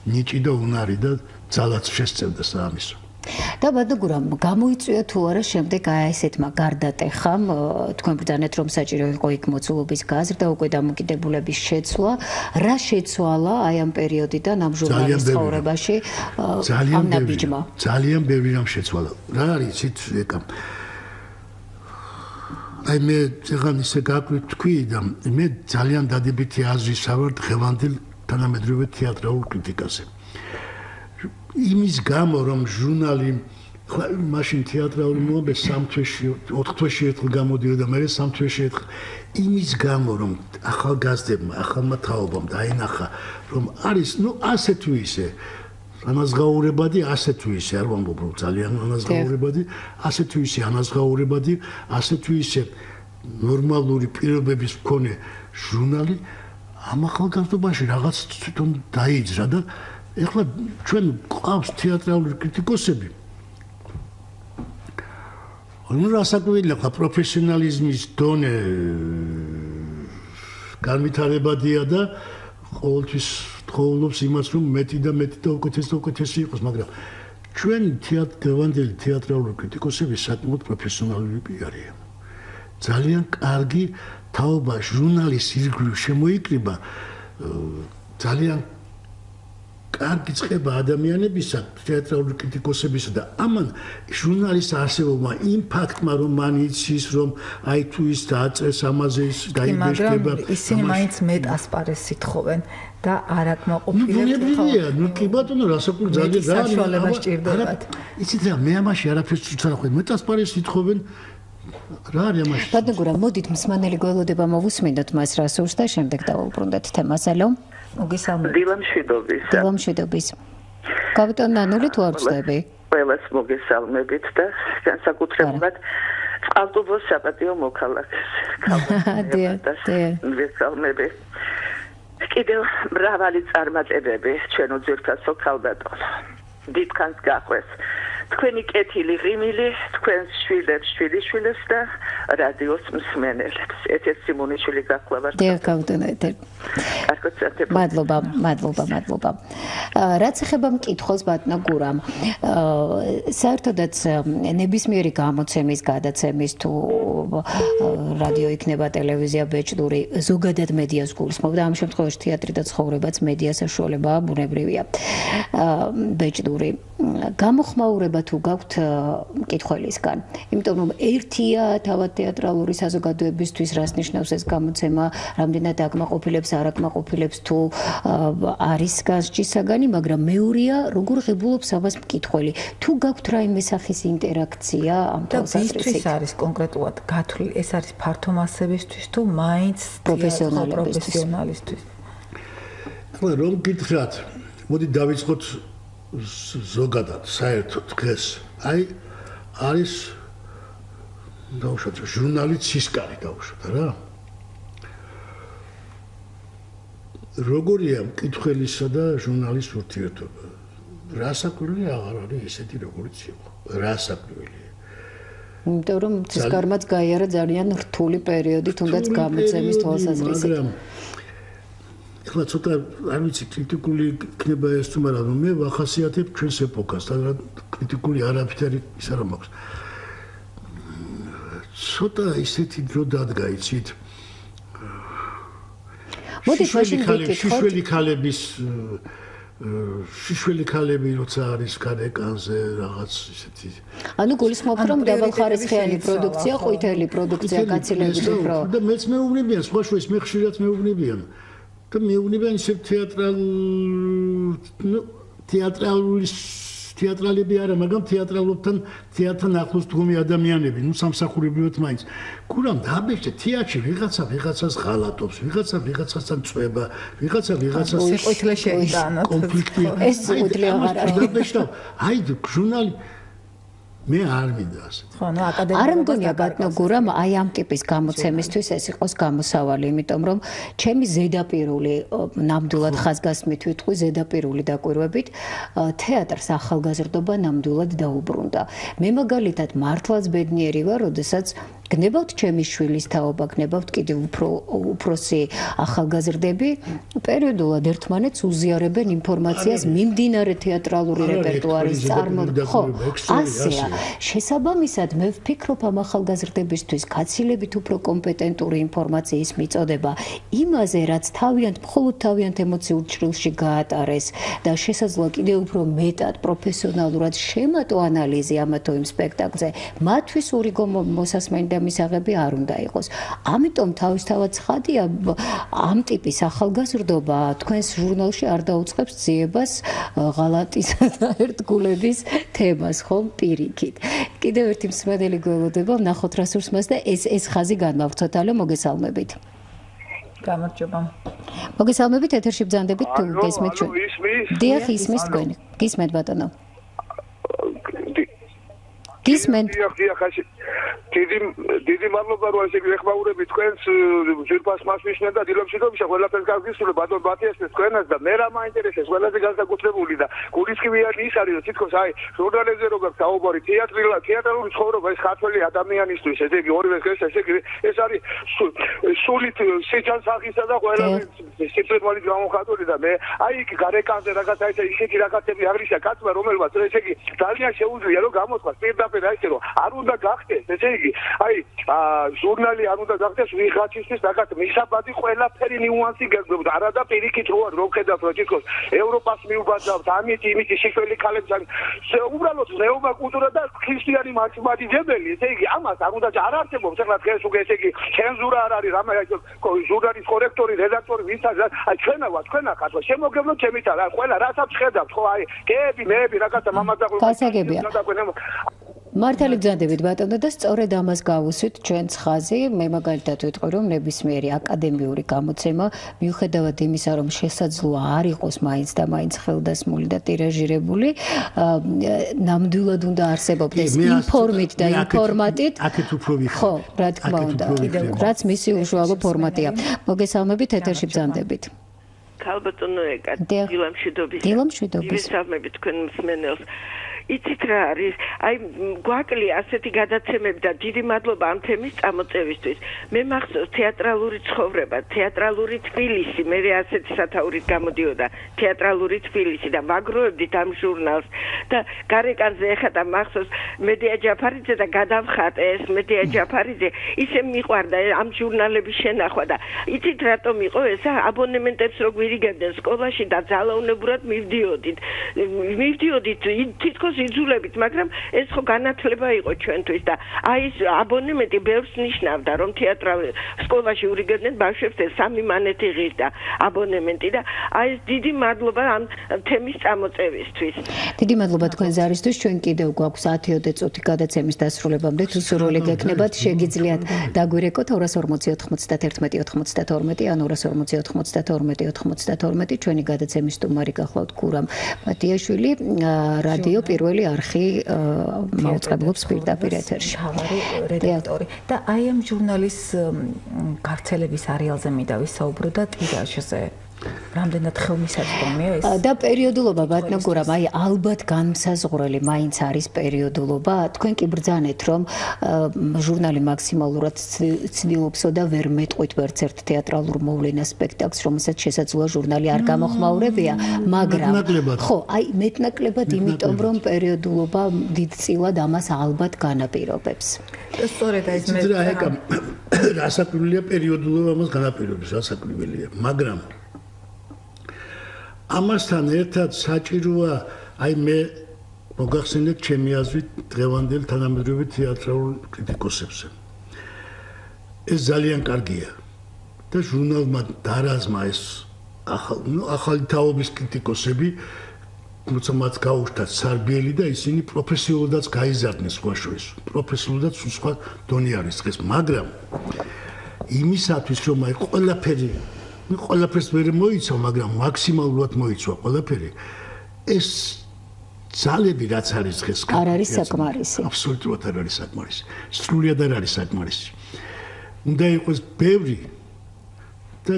ნიჭი და უნარი და ძალაც შესწევდა საამისო და ბატონო გურამ გამოიწვია თუ არა შემდეგ აი ესეთმა გარდატეხამ თქვენ ბრძანეთ რომ საჭირო იყო იქ მოცულობის გაზრდა უკვე დამოკიდებულების შეცვლა რა შეცვალა აი ამ პერიოდიდან ამ ჟურნალის ცხოვრებაში ამ ნაბიჯმა ძალიან ბევრი რამ შეცვალა რა არის იცით ეკა აი მე ზეგან ისე გაკვირთ თქვი და მე ძალიან დადებითი აზრისა ვარ დღევანდელ თანამედროვე თეატრალურ კრიტიკაზე იმის გამო რომ ჟურნალი მაშინ თეატრალური მოამბე 3 თვეში 4 თვეში ერთხელ გამოდიოდა მე 3 თვეში ერთხელ იმის გამო რომ ახალგაზრდებმა ახალმა თაობამ დაინახა რომ არის ასე თუ ისე ანაზღაურებადი ასე თუ ისე არ ვამბობ რომ ძალიან ანაზღაურებადი ასე თუ ისე ანაზღაურებადი ასე თუ ისე ნორმალური პირობების მქონე ჟურნალი ამ ახალგაზრდობაში რაღაც თვითონ დაიძრა და ეხლა ჩვენ ყავს თეატრალური კრიტიკოსები. რასაკვირველია, ხა პროფესიონალიზმის დონე განვითარებადია და ყოველთვის თხოვლობს იმას, რომ მეტი და უკეთესი იყოს, მაგრამ ჩვენ დღევანდელი თეატრალური კრიტიკოსები საკმაოდ პროფესიონალები არიან. ძალიან კარგი თაობა ჟურნალის ირგვლივ შემოიკრიბა ძალიან კარგი წება ადამიანებისა, თეატრალური კრიტიკოსებისა და ამან ჟურნალის არსებობა იმ ფაქტმა რომ მან იცის რომ აი თუ ის დააწეს ამაზე ის დაიბეჭდება ისინი მაინც მეტ ასპარეზს ითხოვენ და არ აკმაყოფილებთ ხო კი ბატონო რასაკვირველია ძალიან საშუალება სჭირდებათ იცით რა მე ამაში არაფერს უცარ ხო მეტ ასპარეზს ითხოვენ რა არის ამაში ბატონო გურამ მოდით მსმენელი გველოდება მოვუსმინოთ მას რა სურს და შემდეგ დავუბრუნდეთ თემას ალო მოგესალმებით. დილამშვიდობის. კაპიტან ნანული თუ არ ვწდები? ყველას მოგესალმებით და განსაკუთრებულად წყალტუბოს საპატიო მოქალაქეს. მოგესალმები. კიდევ მრავალი წარმატებები ჩვენ უძვირთასო ქალბატონო. დიდხანს გაყვეს. თქვენი კეთილი ღიმილი, თქვენს შვილებს და რადიოს მსმენელებს. ეთერ სიმონიშვილი გახლავართ. მადლობა. რაც ეხება მკითხველს ბატონო გურამ, საერთოდაც ნებისმიერი გამოცემის, გადაცემის თუ რადიო იქნება, ტელევიზია, ბეჭდური, ზოგადად მედიას გულისხმობდა. ამ შემთხვევაში თეატრი და ცხოვრებაც მედია საშუალებაა, ბუნებრივია. ბეჭდური გამოხმაურება თუ გაქვთ მკითხველისგან, იმიტომ რომ ერთია თავად თეატრალური საზოგადოებისთვის რას ნიშნავს ეს გამოცემა, რამდენად აკმაყოფილებს, არ აკმაყოფილებს თუ არის გასჯის საგანი, მაგრამ მეორეა როგორ ღებულობს ამას მკითხველი. თუ გაქვთ რაიმე სახის ინტერაქცია ამ თვალსაზრისით? ვისთვის არის კონკრეტულად გათვლილი, ეს არის ფართო მასებისთვის თუ მაინც პროფესიონალისთვის? ახლა რომ გითხრათ, მოდი დავიწყოთ ზოგადად საერთოდ დღეს არის დავუშვათ ჟურნალის ცისკარი დავუშვათ რა როგორია მკითხველისა და ჟურნალის ურთიერთობა რასაკვირველი აღარ არის ისეთი როგორც იყო რასაკვირველია იმიტომ რომ ცისკარმაც გაიარა ძალიან რთული პერიოდი თუნდაც გამოცემის თვალსაზრისით ეხლა ცოტა არ ვიცი კრიტიკული იქნება ეს თუ მაგრამ მე ვახასიათებ ჩვენს ეპოქას და კრიტიკული არაფერი ის არ მაქვს ცოტა ისეთი დრო დადგა იცით მოდი მაშინ შიშველი ქალები როცა არის გარეკანზე რაღაც ისეთი ანუ გულისხმობთ რომ დაბალხარისხიანი პროდუქცია ყვითელი პროდუქცია გაცილებით უფრო და მეც მეუბნებიან სხვა შორის მე ხშირად მეუბნებიან და მეუბნებიან ისე თეატრალები არა, მაგრამ თეატრალობთან თეატრთან ახლოს დგომი ადამიანები, ნუ სამსახურებრივად მაინც. გურამ დაბეჭდე თეატრში ვიღაცას ღალატობს, ვიღაცასთან წვება, ვიღაცას სიყვითლე შეიტანოთ. კონფლიქტი. ეს სიყვითლე აღარ არის. დაბეჭდა. აი ჟურნალი მე არ მინდა ასე. ხო, ნუ აკადემიურად არ მგონია ბატონო გურამ აი ამ ტიპის გამოცემისთვის ეს იყოს გამოსავალი, იმიტომ რომ ჩემი ზედაპირული ნამდვილად ხაზგასმით ვიტყვი ზედაპირული დაკვირვებით თეატრს ახალგაზრდობა ნამდვილად დაუბრუნდა. მე მაგალითად მართლაც ბედნიერი ვარ, როდესაც გნებავთ ჩემი შვილის თაობა, გნებავთ კიდევ უფროსი ახალგაზრდები, პერიოდულად ერთმანეთს უზიარებენ ინფორმაციას მიმდინარე თეატრალური რეპერტუარის წარმოდგენა. ხო, ასეა. შესაბამისად, მე ვფიქრობ ამ ახალგაზრდებისთვის გაცილებით უფრო კომპეტენტური ინფორმაციის მიწოდება იმაზე, რაც მხოლოდ თავიანთ ემოციურ ჭრილში გაატარეს და შესაძლოა კიდევ უფრო მეტად პროფესიონალურად შემატო ანალიზი ამა თუ იმ სპექტაკლზე, მათთვის ურიგო მოსასმენი და მისაღები არ უნდა იყოს. ამიტომ თავისთავად ცხადია ამ ტიპის ახალგაზრდობა თქვენს ჟურნალში არ დაუწყებს ძიებას ღალატისა და ერთგულების თემას, ხომ პირიქით. კიდევ ერთი მსმენელი გველოდება, ვნახოთ რა სურს მას და ეს ხაზი განმავრცოთ. ალო, მოგესალმებით. გამარჯობა. მოგესალმებით, ეთერში ბრძანდებით თუ გესმით ჩვენ. დიახ, ისმის თქვენი. გისმენთ ბატონო. გისმენთ. დიდი მადლობა რომ ესე გეხმაურებით თქვენს ძირფას მასვიშნე და დილომშიდობიშა ყველაფერს გაგისურვებ ბატონ ბათიაშვილი თქვენას და მე რა მაინტერესებს ყველაზე განსაკუთრებული და გულისხმიანი ის არის რომ თითქოს აი ჟურნალებზე რო გაქვს საუბარი თეატრალური ცხოვრება ეს ქართველი ადამიანისთვის ესე იგი ორივე დღეს ესე იგი ეს არის სულით სიჯანსაღისა და ყველაფერი სიძველი გამოხატული და მე აი იქ გარეკანზე რაღაცა ისეთი რაღაცები აღრიშა კაცმა რომელმაც ესე იგი ძალიან შეუძლია რომ გამოთქვას პირდაპირ აი ესე რომ არ უნდა გახდეს ესე იგი აი ჟურნალი არ უნდა გახდეს ვიღაცისთვის რაღაც მისაბადი ყველაფერი ნიუანსი გეგმებოდა არა და პირიქით რო ხედავთ რომ თითქოს ევროპას მიუბაძავთ ამით შიშველი ქალებთან უბრალოდ ზეობა კულტურა და ქრისტიანი მართლმადიდებელი ესე იგი ამას არ უნდა არ არსებობს ახლა დღეს უკვე ესე იგი ცენზურა არ არის რამე ჟურნალის კორექტორი რედაქტორი ვინც არის აი ჩვენა ხათვა შემოგევლოთ ჩემით რა ყველა რასაც ხედავთ ხო აი გეები მეები რაღაცა მამაძაღლები მართალი ბრძანდებით ბატონო და სწორედ ამას გავუსვით ჩვენც ხაზი მე მაგალითად ვიტყვი რომ ნებისმიერი აკადემიური გამოცემა მიუხედავად იმისა რომ შესაძლოა არ იყოს მაინც და მაინც ხელდასმული და ტირაჟირებული ნამდვილად უნდა არსებობდეს ინფორმით და ინფორმატით აქეთ უფრო ვიხარ ხო რა თქმა უნდა რაც მისი უშუალო ფორმატია მოგესალმებით ეთერში ბრძანდებით ქალბატონო დილამშვიდობის თქვენ მსმენელს იცით რა არის აი გვაკლია ასეთი გადაცემები და დიდი მადლობა ამ თემის წამოწევისთვის. მე მახსოვს თეატრალური ცხოვრება, თეატრალური თბილისი, მე ასეთი სათაურით გამოდიოდა თეატრალური თბილისი და ვაგროვებდით ამ ჟურნალს და გარეკანზე ეხება მახსოვს მედია ჯაფარიძე და გადავხატე ეს მედია ჯაფარიძე ისე მიყვარდა ამ ჟურნალების შენახვა და იცით რატომ იყო ეს აბონემენტებს რო გვირიგებდნენ სკოლაში და ძალაუნებურად მივდიოდით თითქოს იძულებით მაგრამ ეს ხო განათლება იყო ჩვენთვის და აი ეს აბონემენტი ბევრს ნიშნავდა რომ თეატრალურ სკოლაში ურიგებდნენ ბავშვებს 3 მანეთი ღირდა აბონემენტი და აი ეს დიდი მადლობა ამ თემის წამოწევისთვის. დიდი მადლობა თქვენ ზარისთვის. ჩვენ კიდევ გვაქვს 10 წუთი გადაცემის დასრულებამდე. თუ სურვილი გექნებათ, შეგიძლიათ დაგვირეკოთ 240 91 92 ან 240 92 92. ჩვენი გადაცემის სტუმარი გახლავთ გურამ ბათიაშვილი, რადიო პირველი არხი მაუწყებლობს პირდაპირ ეთერში. რედაქტორი და აი ამ ჟურნალის გავრცელების არეალზე მინდა ვისაუბრო და ტირაჟზე. რამდენად ხელმისაწვდომია ეს? და პერიოდულობა ბატონო გურამ, აი ალბათ განმსაზღვრელი მაინც არის პერიოდულობა. თქვენ კი ბრძანეთ, რომ ჟურნალი მაქსიმალურად ცდილობსო და ვერ მეტყვით ვერც ერთ თეატრალურ მოვლენას სპექტაკლს, რომელსაც შესაძლოა ჟურნალი არ გამოხმაურებია, მაგრამ ხო, აი მეტნაკლებად იმიტომ, რომ პერიოდულობა დიდწილად ამას ალბათ განაპირობებს. სწორედ ეს მე რასაკვირველია პერიოდულობა ამას განაპირობებს, რასაკვირველია, მაგრამ ამასთან ერთად საჭიროა აი მე მოგახსენეთ ჩემი აზრით დღევანდელ თანამედროვე თეატრალურ კრიტიკოსებზე. ეს ძალიან კარგია და ჟურნალმა დარაზმა ეს ახალი თაობის კრიტიკოსები როცა მათ გაუშვათ სარბიელი და ისინი პროფესიულადაც გაიზარდნენ სხვა შორის. პროფესიულადაც სხვა დონე არის დღეს, მაგრამ იმისათვის რომ აი ყველაფერს ვერ მოიცვა, მაგრამ მაქსიმალურად მოიცვა ყველაფერი. ეს ძალები რაც არის დღეს არ არის საკმარისი. აბსოლუტურად არ არის საკმარისი. სრულიად არ არის საკმარისი. უნდა იყოს ბევრი და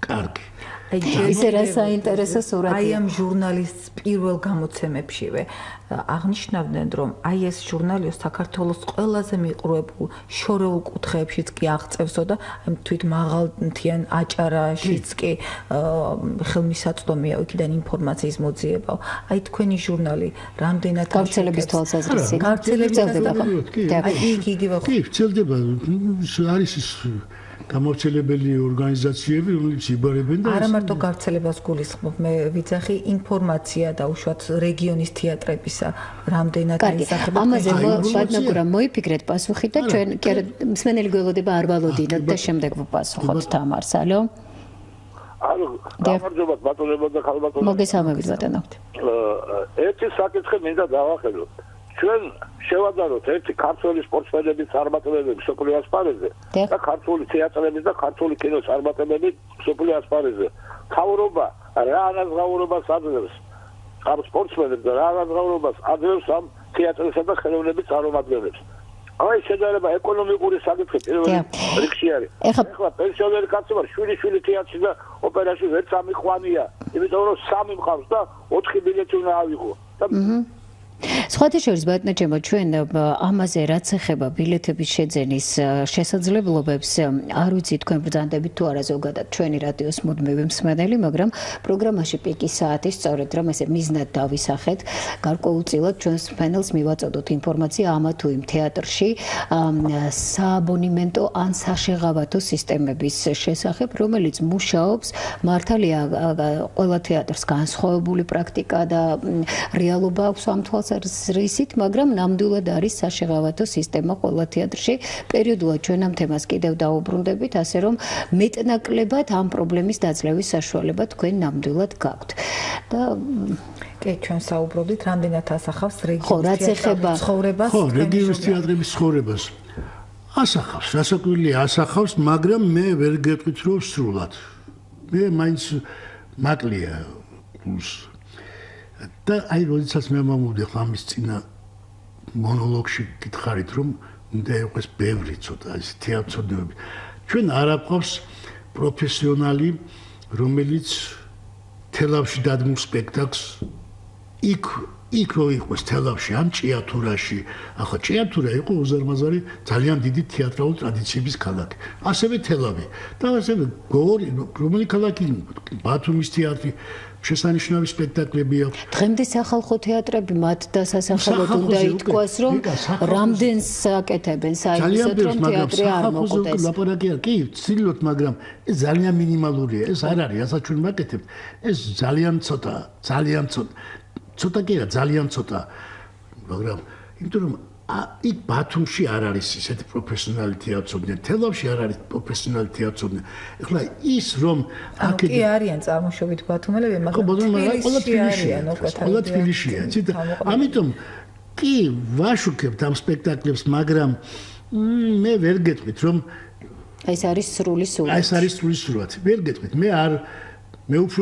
კარგი. ისე რა საინტერესო სურათია. აი ამ ჟურნალის პირველ გამოცემებშივე აღნიშნავდნენ, რომ აი ეს ჟურნალი საქართველოს ყველაზე მიყრუებულ შორეულ კუთხეებშიც კი აღწევსო და თვით მაღალმთიან აჭარაშიც კი ხელმისაწვდომია იქიდან ინფორმაციის მოძიებაო. აი თქვენი ჟურნალი რამდენად გავრცელების თვალსაზრისით. იგივე კი, ვრცელდება. არის ის გამავრცელებელი ორგანიზაციები, რომლებიც იბარებენ და არა მარტო გავრცელებას გულისხმობ, მე ვიძახი ინფორმაცია და უშუალოდ რეგიონის თეატრებისა რამდენად აისახება. ამაზე ბატონო მოიფიქრეთ პასუხი და ჩვენ კი არა მსმენელი გველოდება არ ვალოდინოთ და შემდეგ ვპასუხოთ თამარს. ალო? ალო, გამარჯობა ბატონებო და ხალბატონო. მოგესალმებით ბატონო. ერთი საკითხი მინდა დავახელო. ჩვენ შევადაროთ ერთი ქართული სპორტსმენების წარმატებები მსოფლიო ასპარეზზე და ქართული თეატრების და ქართული კინოს წარმატებები მსოფლიო ასპარეზზე. თავრობა რა ანაზღაურებას აძლევს ამ სპორტსმენებს და რა ანაზღაურებას აძლევს ამ თეატრისა და ხელოვნების წარმომადგენლებს. აი შედარება ეკონომიკური საკითხი პირველი რიგში არის. ეხლა პენსიონერი კაცი ვარ, შვილი თეატრში და ოპერაში ვერ წამიყვანია, იმიტომ რომ 3 მყავს და 4 ბილეთი უნდა ავიღო. სხვათა შორის ბატონო ჩემო ჩვენ ამაზე რაც ეხება ბილეთების შეძენის შესაძლებლობებს არ ვიცი თქვენ ბრძანდებით თუ არა ზოგადად ჩვენი რადიოს მუდმივი მსმენელი, მაგრამ პროგრამაში პიკის საათი სწორედ რომ ესე მიზნად დავისახეთ გარკვეულწილად ჩვენს პანელს მივაწოდოთ ინფორმაცია ამა თუ იმ თეატრში სააბონემენტო ან საშეღავათო სისტემების შესახებ, რომელიც მუშაობს მართალია ყველა თეატრს განსხვავებული პრაქტიკა და რეალობა აქვს ამ თვალსაზრისით, მაგრამ ნამდვილად არის საშეღავათო სისტემა ყველა თეატრში. პერიოდულად ჩვენ ამ თემას კიდევ დაუბრუნდებით, ასე რომ მეტნაკლებად ამ პრობლემის დაძლევის საშუალება თქვენ ნამდვილად გაქვთ. და კი, ჩვენ საუბრობდით, რამდენად ასახავს რეგიონის თეატრების ცხოვრებას. ხო, რეგიონის თეატრების ცხოვრებას. ასახავს, რასაკვირველია ასახავს, მაგრამ მე ვერ გეტყვით რომ სრულად. მე მაინც მაკლია და აი როდესაც მე მომვიდე ამის წინა მონოლოგში გითხარით რომ უნდა იყოს ბევრი ცოტა ეს თეატროდები. ჩვენ არ აყავს პროფესიონალი, რომელიც თელავში დადგმულ სპექტაკლს იქ იქ რო იყოს თელავში ამ ჭიათურაში, ახლა ჭიათურა იყო უზარმაზარი ძალიან დიდი თეატრალური ტრადიციების ქალაქი. ასევე თელავი და ასევე გორი, რომელი ქალაქი ბათუმის თეატრი შესანიშნავი სპექტაკლები აქვს. დღემდე სახალხო თეატრები მათ დასასახელოდ უნდა ითქვას, რომ რამდენს აკეთებენ საერთოდ რომ თეატრი არ მოყდეს. ლაპარაკია კი, ვცდილობთ, მაგრამ ეს ძალიან მინიმალურია. ეს არ არის, რასაც ჩვენ ვაკეთებთ. ეს ძალიან ცოტაა, ძალიან ცოტა. ცოტა კი არა, ძალიან ცოტა. მაგრამ იმიტომ რომ იქ ბათუმში არ არის ისეთი პროფესიონალი თეატროსნი, თელავში არ არის პროფესიონალი თეატროსნი. ეხლა ის რომ აქ კი არიან წარმოშობით ბათუმელები, მაგრამ ყველა თბილისშია. ამიტომ კი ვაშუქებთ ამ სპექტაკლებს, მაგრამ მე ვერ გეტყვით რომ ეს არის სრული სურათი. ეს არის სრული სურათი. ვერ გეტყვით. მე უფრო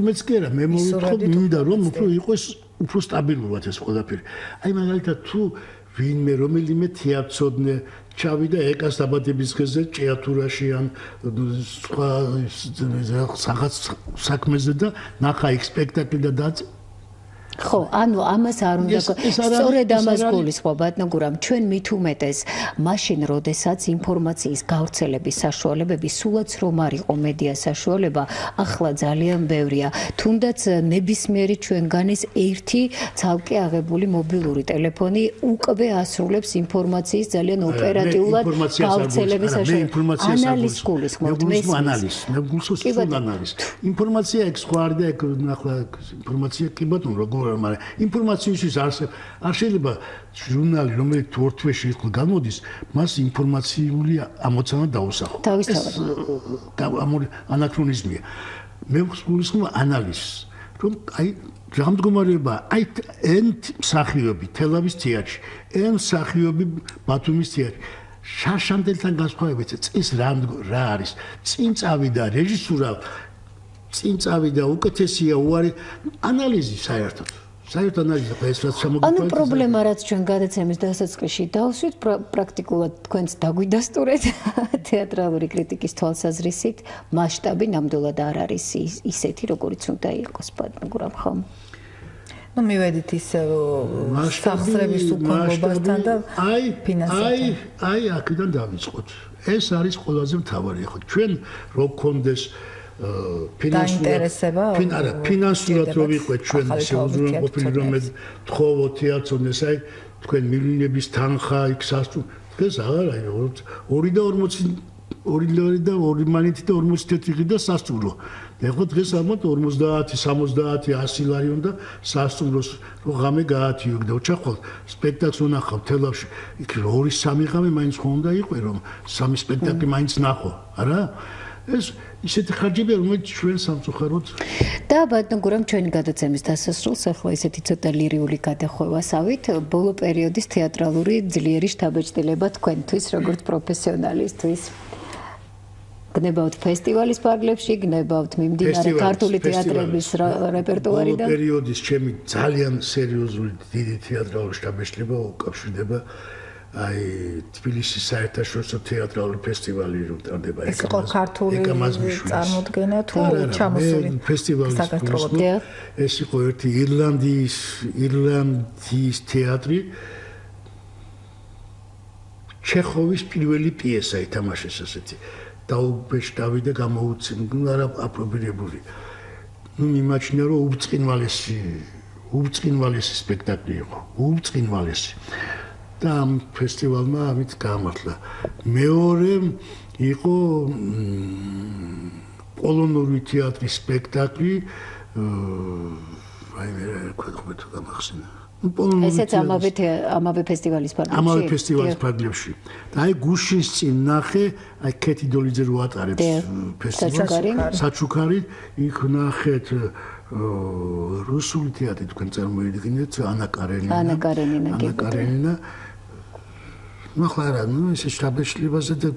მეც კი არა, მე მოვიტყობ მინდა რომ უფრო იყოს უფრო სტაბილურად ეს ყველაფერი. აი მაგალითად თუ ვინმე რომელიმე თეატროსნი ჩავიდა ეკას დაბადების დღეზე ჭიათურაში ან სხვა რაღაც საქმეზე და ნახა იქ სპექტაკლი და დაწ ხო, ანუ ამას არ უნდა სწორედ ამას გულისხმობ ბატონო, ჩვენ მით უმეტეს მაშინ, როდესაც ინფორმაციის გავრცელების საშუალებები სულაც რომ არ იყო მედია საშუალება, ახლა ძალიან ბევრია. თუნდაც ნებისმიერი ჩვენგანის ერთი ცალკე აღებული მობილური ტელეფონი უკვე ასრულებს ინფორმაციის ძალიან ოპერატიულად გავრცელების საშუალებებს. ანალიზს გულისხმობთ მე გულისხმობ ანალიზს. ინფორმაცია ეგ სხვა არ და ეგ ახლა ინფორმაცია კი ბატონო როგორ მაგრამ ინფორმაციის არ შეიძლება ჟურნალი რომელიც თუ ორ თვეში იყო გამოდის მას ინფორმაციული ამოცანა დაუსახო ეს ანაქრონიზმია მე ვგულისხმობ ანალიზს რომ აი რამდგომარეობა აიენ მსახიობი თელავის თეატრში εν მსახიობი ბათუმის თეატრში შარშანტელთან განსხვავებით წის რა არის წინ წავიდა რეჟისურა წინ წავიდა უკეთესია უარი ანალიზი საერთოდ ანალიზი ეს რაც შემოგვიყვება ანუ პრობლემა რაც ჩვენ გადაცემის დასაწყისში დავსვით პრაქტიკულად თქვენც დაგვიდასტურეთ თეატრალური კრიტიკის თვალსაზრისით მასშტაბი ნამდვილად არ არის ისეთი როგორიც უნდა იყოს ბატონო ხომ ну მივედით ის სახსრების უკმობასთან და ფინანსებთან აი აქედან დავიწყოთ ეს არის ყველაზე მთავარი ხო ჩვენ რო გქონდეს ფინანსურად რო ვიყვეთ ჩვენ შეუძლებლობები რომ თხოვო თეატრონეს აი თქვენ მილიონების თანხა იქ სასტუმრო დღეს აღარ არის 2 და 2 მანეთი და 41 და სასტუმრო ეხლა დღეს ამათ 50 70 100 ლარი უნდა სასტუმროს რო ღამე გაათიო და ოჩახვალ სპექტაკლს უნახავ თელავში იქ 2-3 ღამე მაინც ხო უნდა იყოს რომ 3 სპექტაკლი მაინც ნახო არა ეს ისეთი ხარჯებია რომელიც ჩვენ სამწუხაროდ და ბატონო გურამ ჩვენი გადაცემის დასასრულს ახლა ისეთი ცოტა ლირიული გადახვევასავით ბოლო პერიოდის თეატრალური ძლიერი შთაბეჭდილება თქვენთვის როგორც პროფესიონალისთვის გნებავთ ფესტივალის პარკლებში გნებავთ მიმდინარე ქართული თეატრების რეპერტუარიდან ბოლო პერიოდის ჩემი ძალიან სერიოზული დიდი თეატრალური შთაბეჭდილება უკავშირდება აი თბილისის საერთაშორისო თეატრალური ფესტივალი რომ ტარდება ეს იყო ქართული წარმოდგენა თუ ჩამოსული ფესტივალი ეს იყო ერთი ირლანდიის თეატრი ჩეხოვის პირველი პიესა ითამაშეს ასეთი დაუბეჭ დავიდა გამოუცემ არა აპრობირებული ну მიმაჩნია რომ უბწყინვალესი სპექტაკლი იყო უბწყინვალესი და ამ ფესტივალმა ამით გამართლა. მეორე იყო პოლონური თეატრის სპექტაკლი აი მე რა თქვა გამახსენა. ესეც ამავე ფესტივალის პარკლებში. ამავე ფესტივალის პარკლებში. და აი გუშინს წინ ნახე, აი კეთი დოლიძე რო ატარებს ფესტივალს. საჩუქარი იქ ნახეთ რუსული თეატრი თქვენ წარმოიდგინეთ ანა კარენინა ნახლა რა ნუ ეს შტაბეშლებაზე და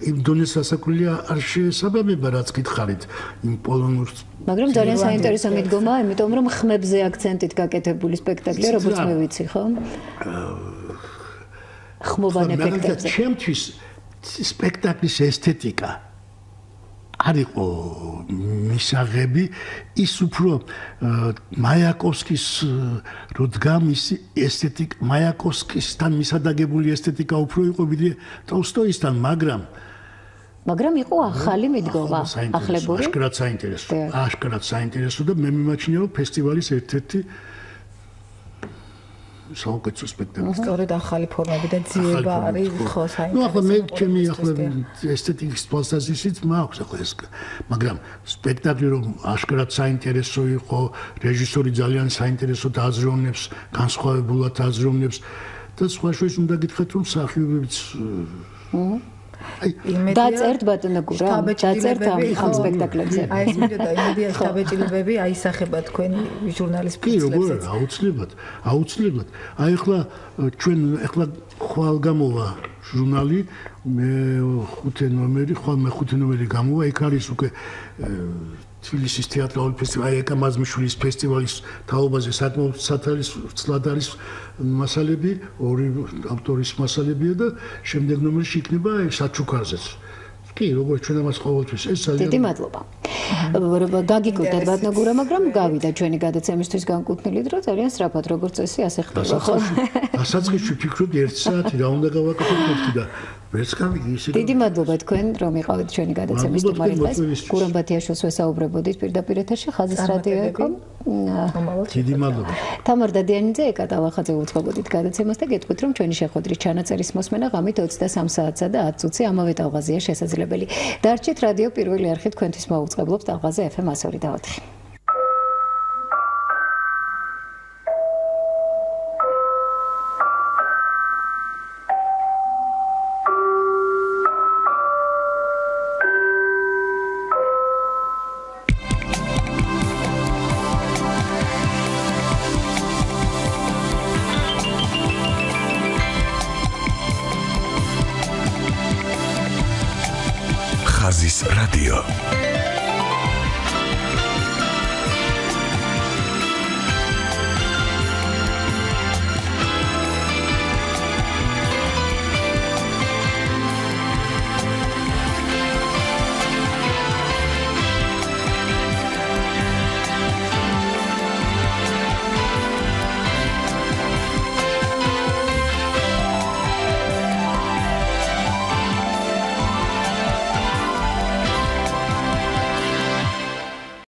იმ დონეს ასაკულია არ შეესაბამება რაც გითხარით იმ პოლონურ მაგრამ ძალიან საინტერესო მიდგომა იმიტომ რომ ხმებზე აქცენტით გაკეთებული სპექტაკლია როგორც მე ვიცი ხო ხმოვან ეფექტებზე ჩემთვის სპექტაკლის ესთეტიკა არ იყო მისაღები ის უფრო მაიაკოვსკის როდგა მისი ესთეტიკა მაიაკოვსკისთან მისადაგებული ესთეტიკა უფრო იყო ვიდრე ტოლსტოისთან მაგრამ იყო ახალი მიდგომა ახლებული აშკარად საინტერესო და მე მიმაჩნია რომ ფესტივალის ერთ-ერთი საუკეთესო სპექტაკლი. სწორედ ახალი ფორმები და ძიება არის ხო საინტერესო. ახლა მე ჩემი ესთეტიკის თვალსაზრისით მაქვს ახლა ეს, მაგრამ სპექტაკლი რომ აშკარად საინტერესო იყო, რეჟისორი ძალიან საინტერესო აზროვნებს, განსხვავებულად აზროვნებს და სხვა შორის უნდა გითხრათ რომ მსახიობებიც დაწერთ ბატონო გურამ, დაწერთ ამ სპექტაკლებზე. აი ეს მიდოდა იმედია შტაბეჭილებები აისახება თქვენი ჟურნალის ფიცლებზე. აუცილებლად. აი ახლა ჩვენ ხვალ გამოვა ჟურნალი, მე 5 ნომერი გამოვა, იქ არის უკვე თბილისის თეატრალური ფესტივალი, აი კამაზმიშვილის ფესტივალის თაობაზე საკმაოდ სათვალისწლად არის მასალები, ორი ავტორის მასალებია და შემდეგ ნომერში იქნება საჩუქარზეც. კი, როგორც ჩვენ ამას ყოველთვის ეს ძალიან დიდი მადლობა. გაგიკურდეთ ბატონო გურამ, მაგრამ გავიდა ჩვენი გადაცემისთვის განკუთვნილი დრო ძალიან სწრაფად როგორც წესი ასე ხდება ხო? დასაწყისში ვფიქრობდი 1 საათი რა უნდა გავაკეთოთ და ვერც გავიგი ისე. დიდი მადლობა თქვენ რომ იყავით ჩვენი გადაცემის სტუმარი დღეს. გურამ ბათიაშვილს ვესაუბრებოდით პირდაპირ ეთერში ხაზის რადიო იყო. დიდი მადლობა. თამარ დადიანიძე ეკატალახაძე უწყობოდით გადაცემას და გეტყვით რომ ჩვენი შეხვედრის ჩანაწერის მოსმენა ღამით 23 საათსა და 10 წუთზე ამავე ტალღაზია შესაძლებელი. დარჩით რადიო პირველი არხი თქვენთვის მოუწყებლობს ტალღაზე FM 102.4. ხაზის რადიო